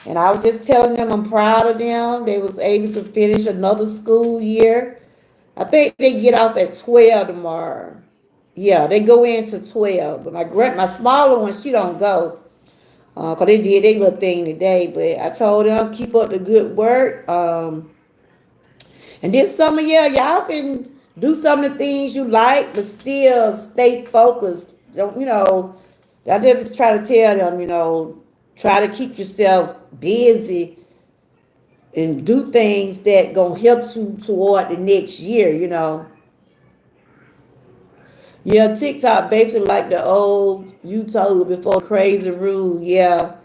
and I was just telling them I'm proud of them. They was able to finish another school year. I think they get off at 12 tomorrow. Yeah, they go into 12. But my smaller one, she don't go. Cause they did their little thing today. But I told them keep up the good work. And this summer, yeah, y'all can do some of the things you like, but still stay focused. Don't I just try to tell them, try to keep yourself busy and do things that gonna help you toward the next year. Yeah, TikTok basically like the old YouTube before crazy rules. Yeah,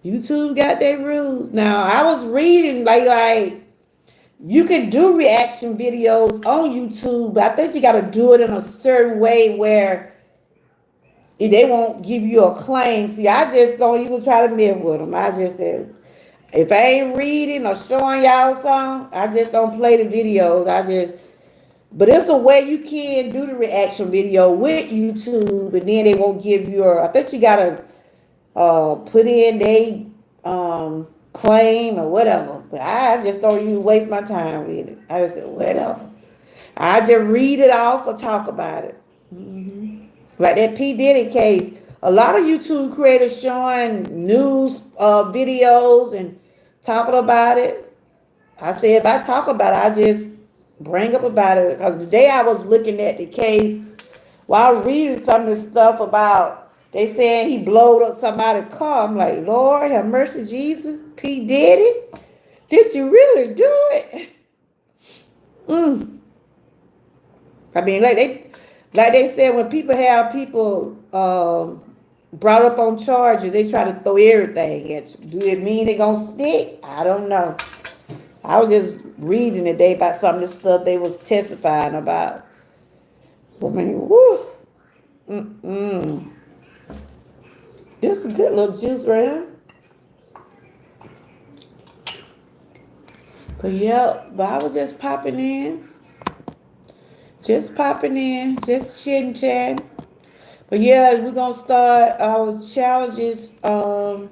YouTube got their rules. Now I was reading like you can do reaction videos on YouTube, but I think you got to do it in a certain way where they won't give you a claim. See, I just don't even try to mess with them. I just said, if I ain't reading or showing y'all something, I just don't play the videos. But it's a way you can do the reaction video with YouTube, and then they won't give you I think you got to put in they claim or whatever. But I just don't even waste my time with it. I just said whatever. I just read it off or talk about it. Like that P Diddy case. A lot of YouTube creators showing news videos and talking about it. I say if I talk about it, I just bring up about it because the day I was looking at the case while reading some of the stuff about they saying he blowed up somebody's car. I'm like, Lord have mercy, Jesus. P Diddy, did you really do it? I mean, like they said, when people have people brought up on charges, they try to throw everything at you. Do it mean they gonna stick? I don't know. I was just reading today about some of the stuff they was testifying about. I mean, woo. This is a good little juice right here. But yeah, but I was just popping in. Just popping in. Just chitting chatting. But yeah, we're gonna start our challenges. I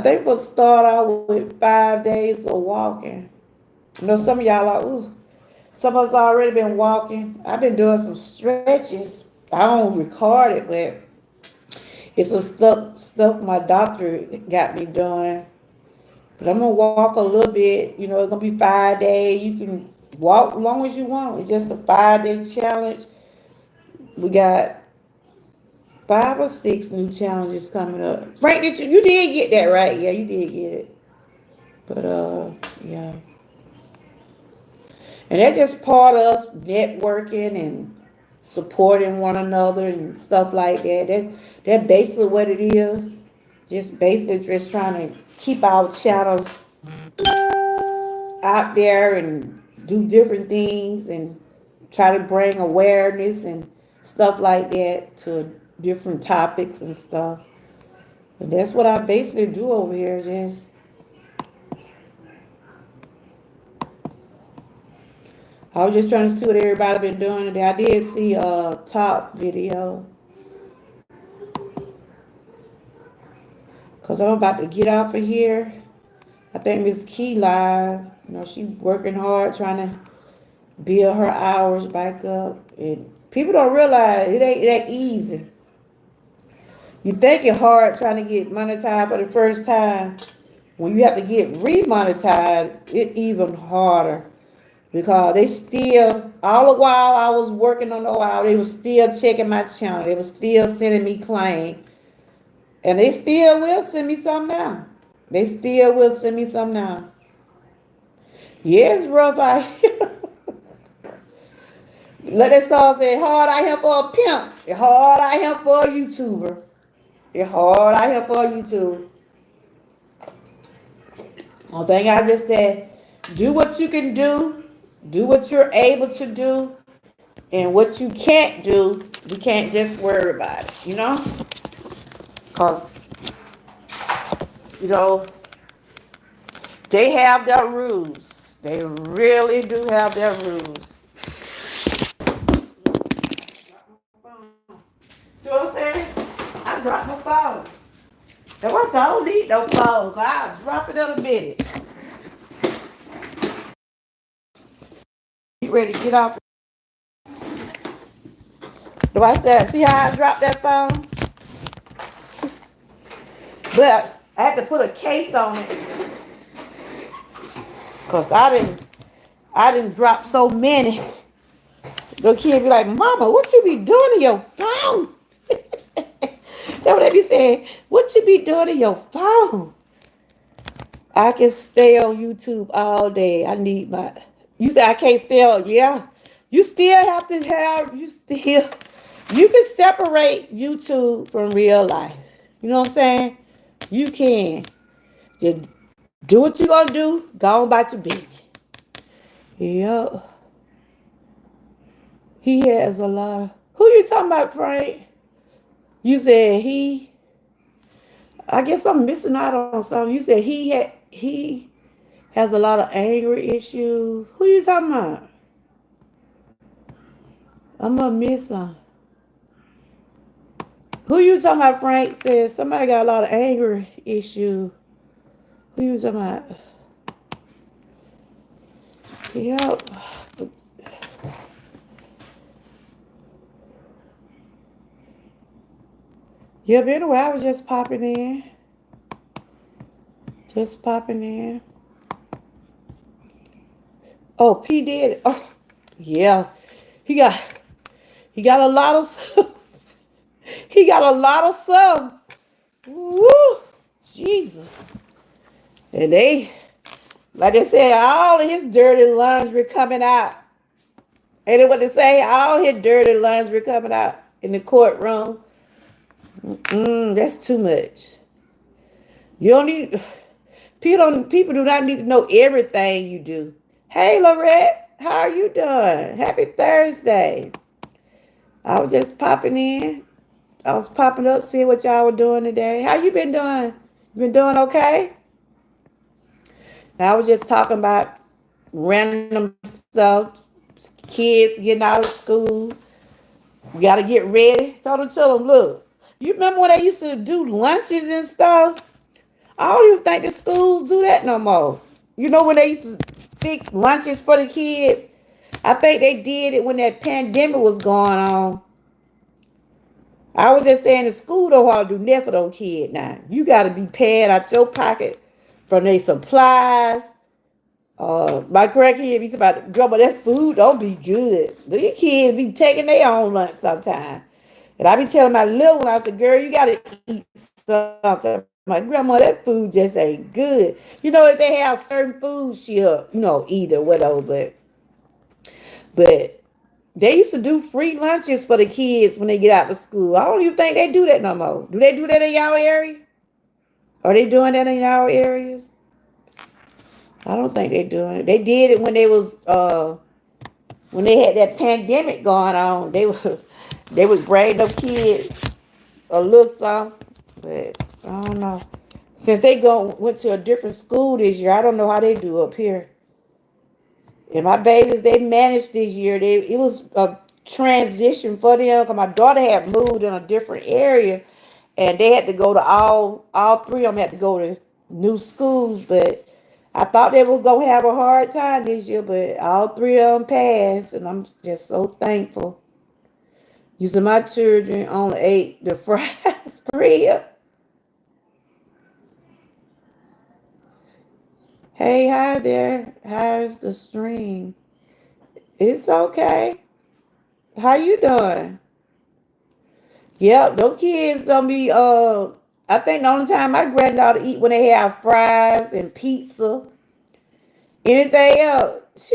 think we'll start out with 5 days of walking. I know some of y'all are, ooh, some of us already been walking. I've been doing some stretches. I don't record it, but it's some stuff my doctor got me doing. But I'm gonna walk a little bit. It's gonna be 5 days. You can walk as long as you want. It's just a 5 day challenge. We got 5 or 6 new challenges coming up. Frank, you did get that right? Yeah, you did get it. But yeah. And that's just part of us networking and supporting one another and stuff like that. That's basically what it is. Just basically just trying to keep our channels out there and do different things and try to bring awareness and stuff like that to different topics and stuff. But that's what I basically do over here. I was just trying to see what everybody been doing today. I did see a top video. Because I'm about to get off of here. I think Miss Key live. She working hard trying to build her hours back up. And people don't realize it ain't that easy. You think it's hard trying to get monetized for the first time. When you have to get remonetized, it's even harder. Because they still, all the while I was working on the while, they were still checking my channel. They were still sending me claims. And they still will send me some now. They still will send me some now. Yeah, it's rough out here. Let that song say, hard out here for a pimp. It's hard out here for a YouTuber. It's hard out here for a YouTuber. One thing I just said, do what you can do. Do what you're able to do. And what you can't do, you can't just worry about it, Because, they have their rules. They really do have their rules. See what I'm saying? I dropped my phone. And once I don't need no phone, I'll drop it in a minute. Get ready to get off. Do I say, see how I dropped that phone? But I had to put a case on it. Because I didn't drop so many. The kid be like, Mama, what you be doing to your phone? That's what they be saying. What you be doing to your phone? I can stay on YouTube all day. I need my. You say I can't stay on. Yeah. You still have to have. You can separate YouTube from real life. You know what I'm saying? You can. Just do what you gonna do. Go on about your business. Yep. He has a lot of. Who you talking about, Frank? You said he. I guess I'm missing out on something. You said he has a lot of anger issues. Who you talking about? I'm gonna miss some. Who you talking about, Frank? Says somebody got a lot of anger issues. Who you talking about? Yep. Yeah, but anyway, I was just popping in. Just popping in. Oh, P did. Oh, yeah. He got he got a lot of he got a lot of some. Woo! Jesus. And they, like they said, all of his dirty laundry coming out. Ain't it what they say? All his dirty laundry coming out in the courtroom. That's too much. You don't need people do not need to know everything you do. Hey Lorette, how are you doing? Happy Thursday. I was just popping in. I was popping up, seeing what y'all were doing today. How you been doing? You been doing okay? I was just talking about random stuff. Kids getting out of school. We got to get ready. Told them, tell them, look, you remember when they used to do lunches and stuff? I don't even think the schools do that no more. You know when they used to fix lunches for the kids? I think they did it when that pandemic was going on. I was just saying the school don't want to do nothing for those kids now. You got to be paying out your pocket from their supplies. My grandkids be about, grandma, that food don't be good. These kids be taking their own lunch sometimes. And I be telling my little one, I said, girl, you got to eat something. My grandma, that food just ain't good. You know, if they have certain foods, she'll, eat or whatever. But they used to do free lunches for the kids when they get out of school. I don't even think they do that no more. Do they do that in y'all area? Are they doing that in y'all areas? I don't think they're doing it. They did it when they was when they had that pandemic going on. They would bring them kids a little something, but I don't know. Since they went to a different school this year, I don't know how they do up here. And my babies, they managed this year. It was a transition for them because my daughter had moved in a different area, and they had to go to all three of them had to go to new schools. But I thought they were gonna have a hard time this year, but all three of them passed, and I'm just so thankful. You see, my children only ate the fries for real. Hey, hi there. How's the stream? It's okay. How you doing? Yep, those kids gonna be I think the only time my granddaughter eat when they have fries and pizza. Anything else?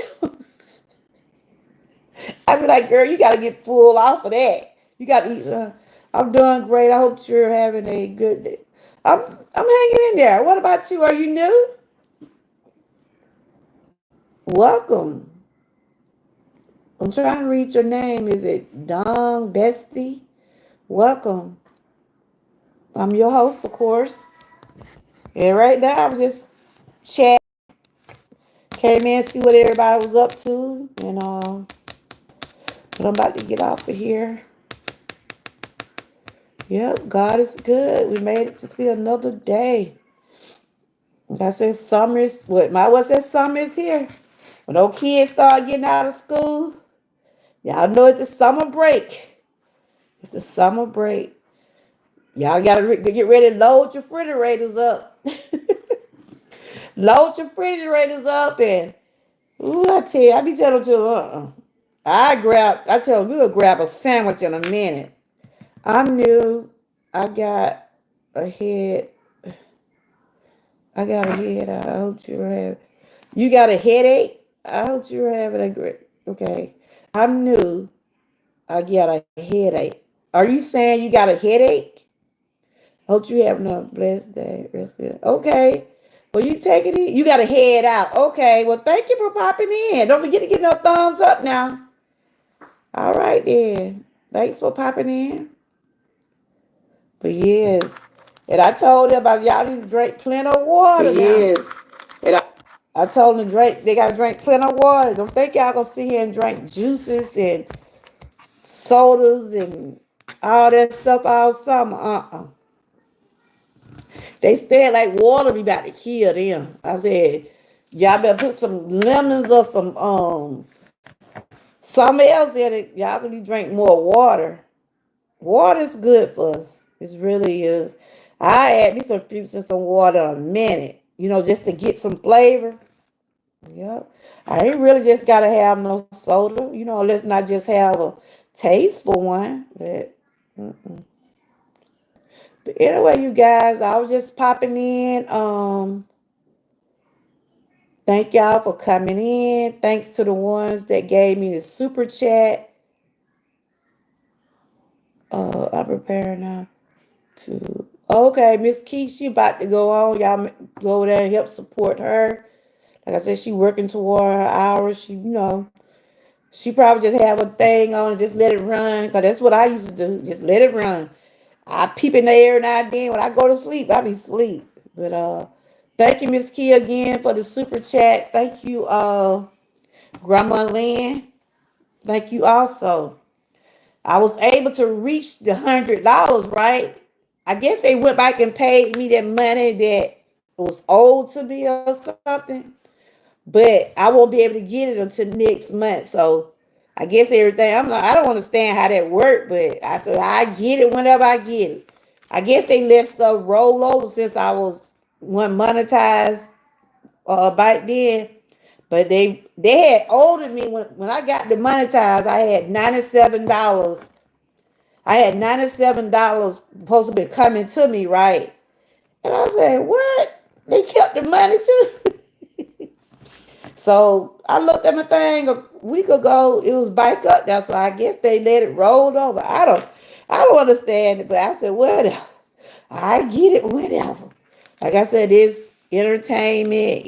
I be like, girl, you gotta get full off of that. You gotta eat. I'm doing great. I hope you're having a good day. I'm hanging in there. What about you? Are you new? Welcome. I'm trying to read your name. Is it Don Bestie? Welcome. I'm your host, of course. And right now I'm just chatting. Came in, see what everybody was up to, and but I'm about to get off of here. Yep, God is good. We made it to see another day. Like I said, summer is what my what said summer is here. When those kids start getting out of school, y'all know it's the summer break. It's the summer break. Y'all gotta get ready to load your refrigerators up. Load your refrigerators up and ooh, I tell you, I be telling you, I tell you, we'll grab a sandwich in a minute. I'm new. I got a head. I got a head. I hope you have. You got a headache? I hope you're having a great. Okay. I'm new. I got a headache. Are you saying you got a headache? Hope you having a blessed day. Rest good. Okay. Well, you take it in. You got to head out. Okay. Well, thank you for popping in. Don't forget to give no thumbs up now. All right, then. Thanks for popping in. But yes. And I told them about y'all need to drink plenty of water. But yes. And I told them to drink, they got to drink plenty of water. Don't think y'all going to sit here and drink juices and sodas and all that stuff all summer. They said like water be about to kill them. I said, y'all better put some lemons or something else in it. Y'all gonna need to drink more water. Water is good for us. It really is. I add me some fruits and some water in a minute, just to get some flavor. Yep. I ain't really just gotta have no soda, let's not just have a taste for one. But anyway, you guys, I was just popping in. Thank y'all for coming in. Thanks to the ones that gave me the super chat. I'm preparing now to. Okay, Miss Keith, she about to go on. Y'all go over there and help support her. Like I said, she working toward her hours. She probably just have a thing on and just let it run. Cause that's what I used to do. Just let it run. I peep in the air now and then. When I go to sleep, I be asleep. But thank you, Miss Key, again for the super chat. Thank you, Grandma Lynn. Thank you also. I was able to reach the $100, right? I guess they went back and paid me that money that was owed to me or something. But I won't be able to get it until next month. So I guess everything. I don't understand how that worked, but I said I get it whenever I get it. I guess they let stuff roll over since I was one monetized back then. But they had owed me when I got the monetized. I had $97. I had $97 supposed to be coming to me, right? And I said, what? They kept the money too. So I looked at my thing a week ago. It was back up there, so I guess they let it roll over. I don't understand it, but I said whatever. I get it, whatever. Like I said, it's entertainment.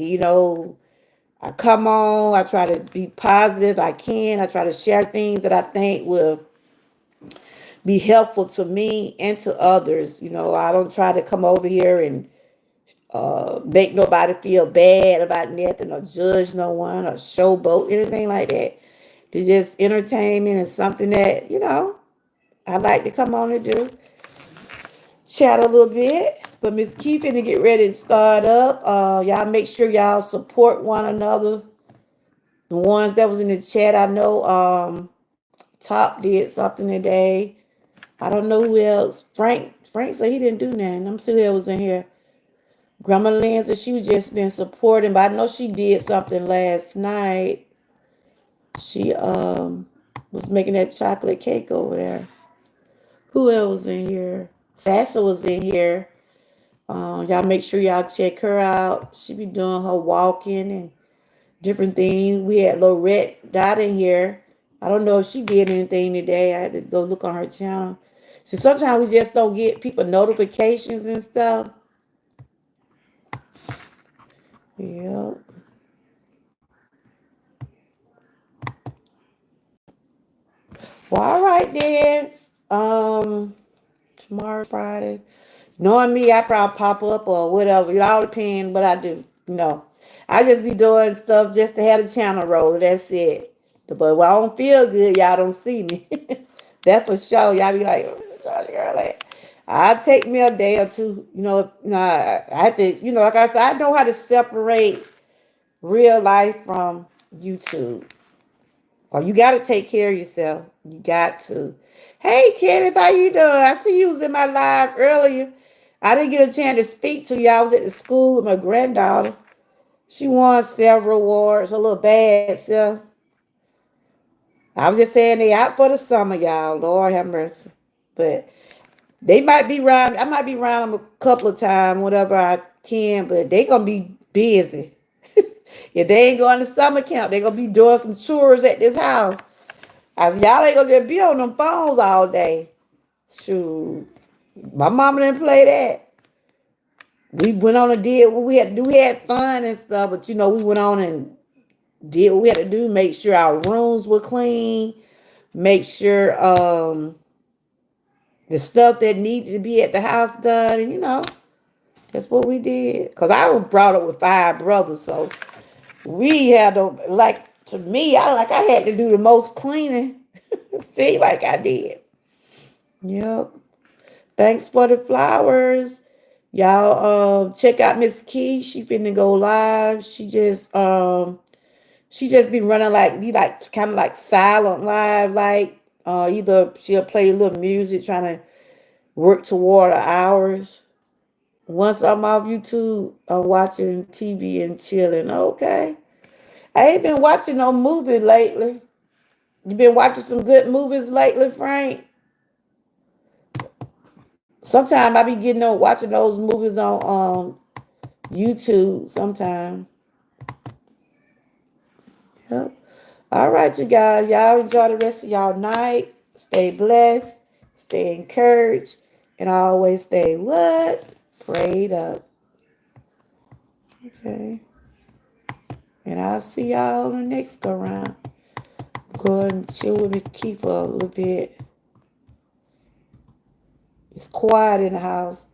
I come on. I try to be positive. I can. I try to share things that I think will be helpful to me and to others. I don't try to come over here and make nobody feel bad about nothing or judge no one or showboat, anything like that. It's just entertainment and something that, I like to come on and do. Chat a little bit. But Miss Keith finna get ready to start up. Y'all make sure y'all support one another. The ones that was in the chat, I know Top did something today. I don't know who else. Frank said he didn't do nothing. I'm still here was in here. Grandma Lynn said she was just been supporting, but I know she did something last night. She was making that chocolate cake over there. Who else was in here? Sassa was in here. Y'all make sure y'all check her out. She be doing her walking and different things. We had Lorette Dot in here. I don't know if she did anything today. I had to go look on her channel. So sometimes we just don't get people notifications and stuff. Yep. Well, all right then. Tomorrow Friday. Knowing me, I probably pop up or whatever. It all depends what I do. I just be doing stuff just to have the channel rolling. That's it. But when I don't feel good, y'all don't see me. That's for sure. Y'all be like, "Oh, Charlie girl, like, I'll take me a day or two. I have to, like I said, I know how to separate real life from YouTube. So you got to take care of yourself. You got to. Hey, Kenneth, how you doing? I see you was in my live earlier. I didn't get a chance to speak to you. I was at the school with my granddaughter. She won several awards. A little bad self. I was just saying they out for the summer, y'all. Lord have mercy. But they might be around. I might be around them a couple of times, whatever I can. But they gonna be busy. If they ain't going to summer camp, they gonna be doing some chores at this house. Y'all ain't gonna just be on them phones all day. Shoot, my mama didn't play that. We went on and did what we had to do. We had fun and stuff, but we went on and did what we had to do. Make sure our rooms were clean. Make sure the stuff that needed to be at the house done. And that's what we did. Cause I was brought up with 5 brothers, so we had to to me. I had to do the most cleaning. See, like I did. Yep. Thanks for the flowers. Y'all check out Miss Key. She finna go live. She just be running be like kind of like silent live, like either she'll play a little music trying to work toward her hours. Once I'm off YouTube, I'm watching TV and chilling. Okay. I ain't been watching no movie lately. You been watching some good movies lately, Frank? Sometimes I be getting on watching those movies on YouTube sometime. Yep. All right, you guys. Y'all enjoy the rest of y'all night. Stay blessed. Stay encouraged. And always stay what? Prayed up. Okay. And I'll see y'all on the next go round. Go ahead and chill with me, keep for a little bit. It's quiet in the house.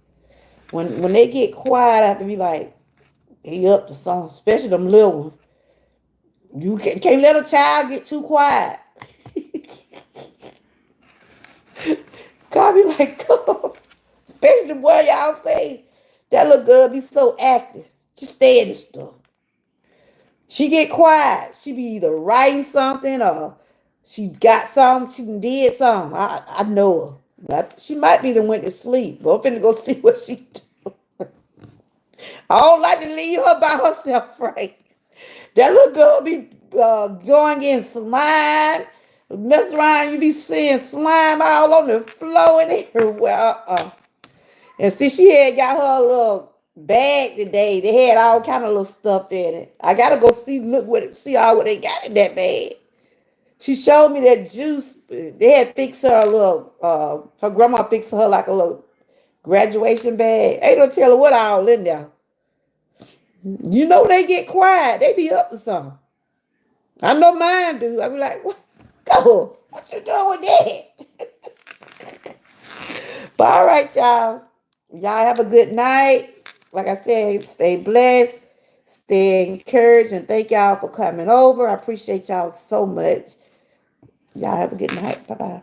When they get quiet, I have to be like, he up to something, especially them little ones. You can't let a child get too quiet. God be like, go. Especially the boy y'all say, that little girl be so active. She stay in the stuff. She get quiet. She be either writing something or she got something. She did something. I know her. She might be the went to sleep. But I'm finna go see what she do. I don't like to leave her by herself, Frank. That little girl be going in slime. Mess around, you be seeing slime all on the floor and everywhere. And see, she had got her little bag today. They had all kind of little stuff in it. I gotta go see all what they got in that bag. She showed me that juice. They had fixed her a little. Her grandma fixed her like a little graduation bag. Ain't no telling what all in there. They get quiet. They be up to something. I know mine do. I be like, go. What you doing with that? But all right, y'all. Y'all have a good night. Like I said, stay blessed, stay encouraged, and thank y'all for coming over. I appreciate y'all so much. Y'all have a good night. Bye-bye.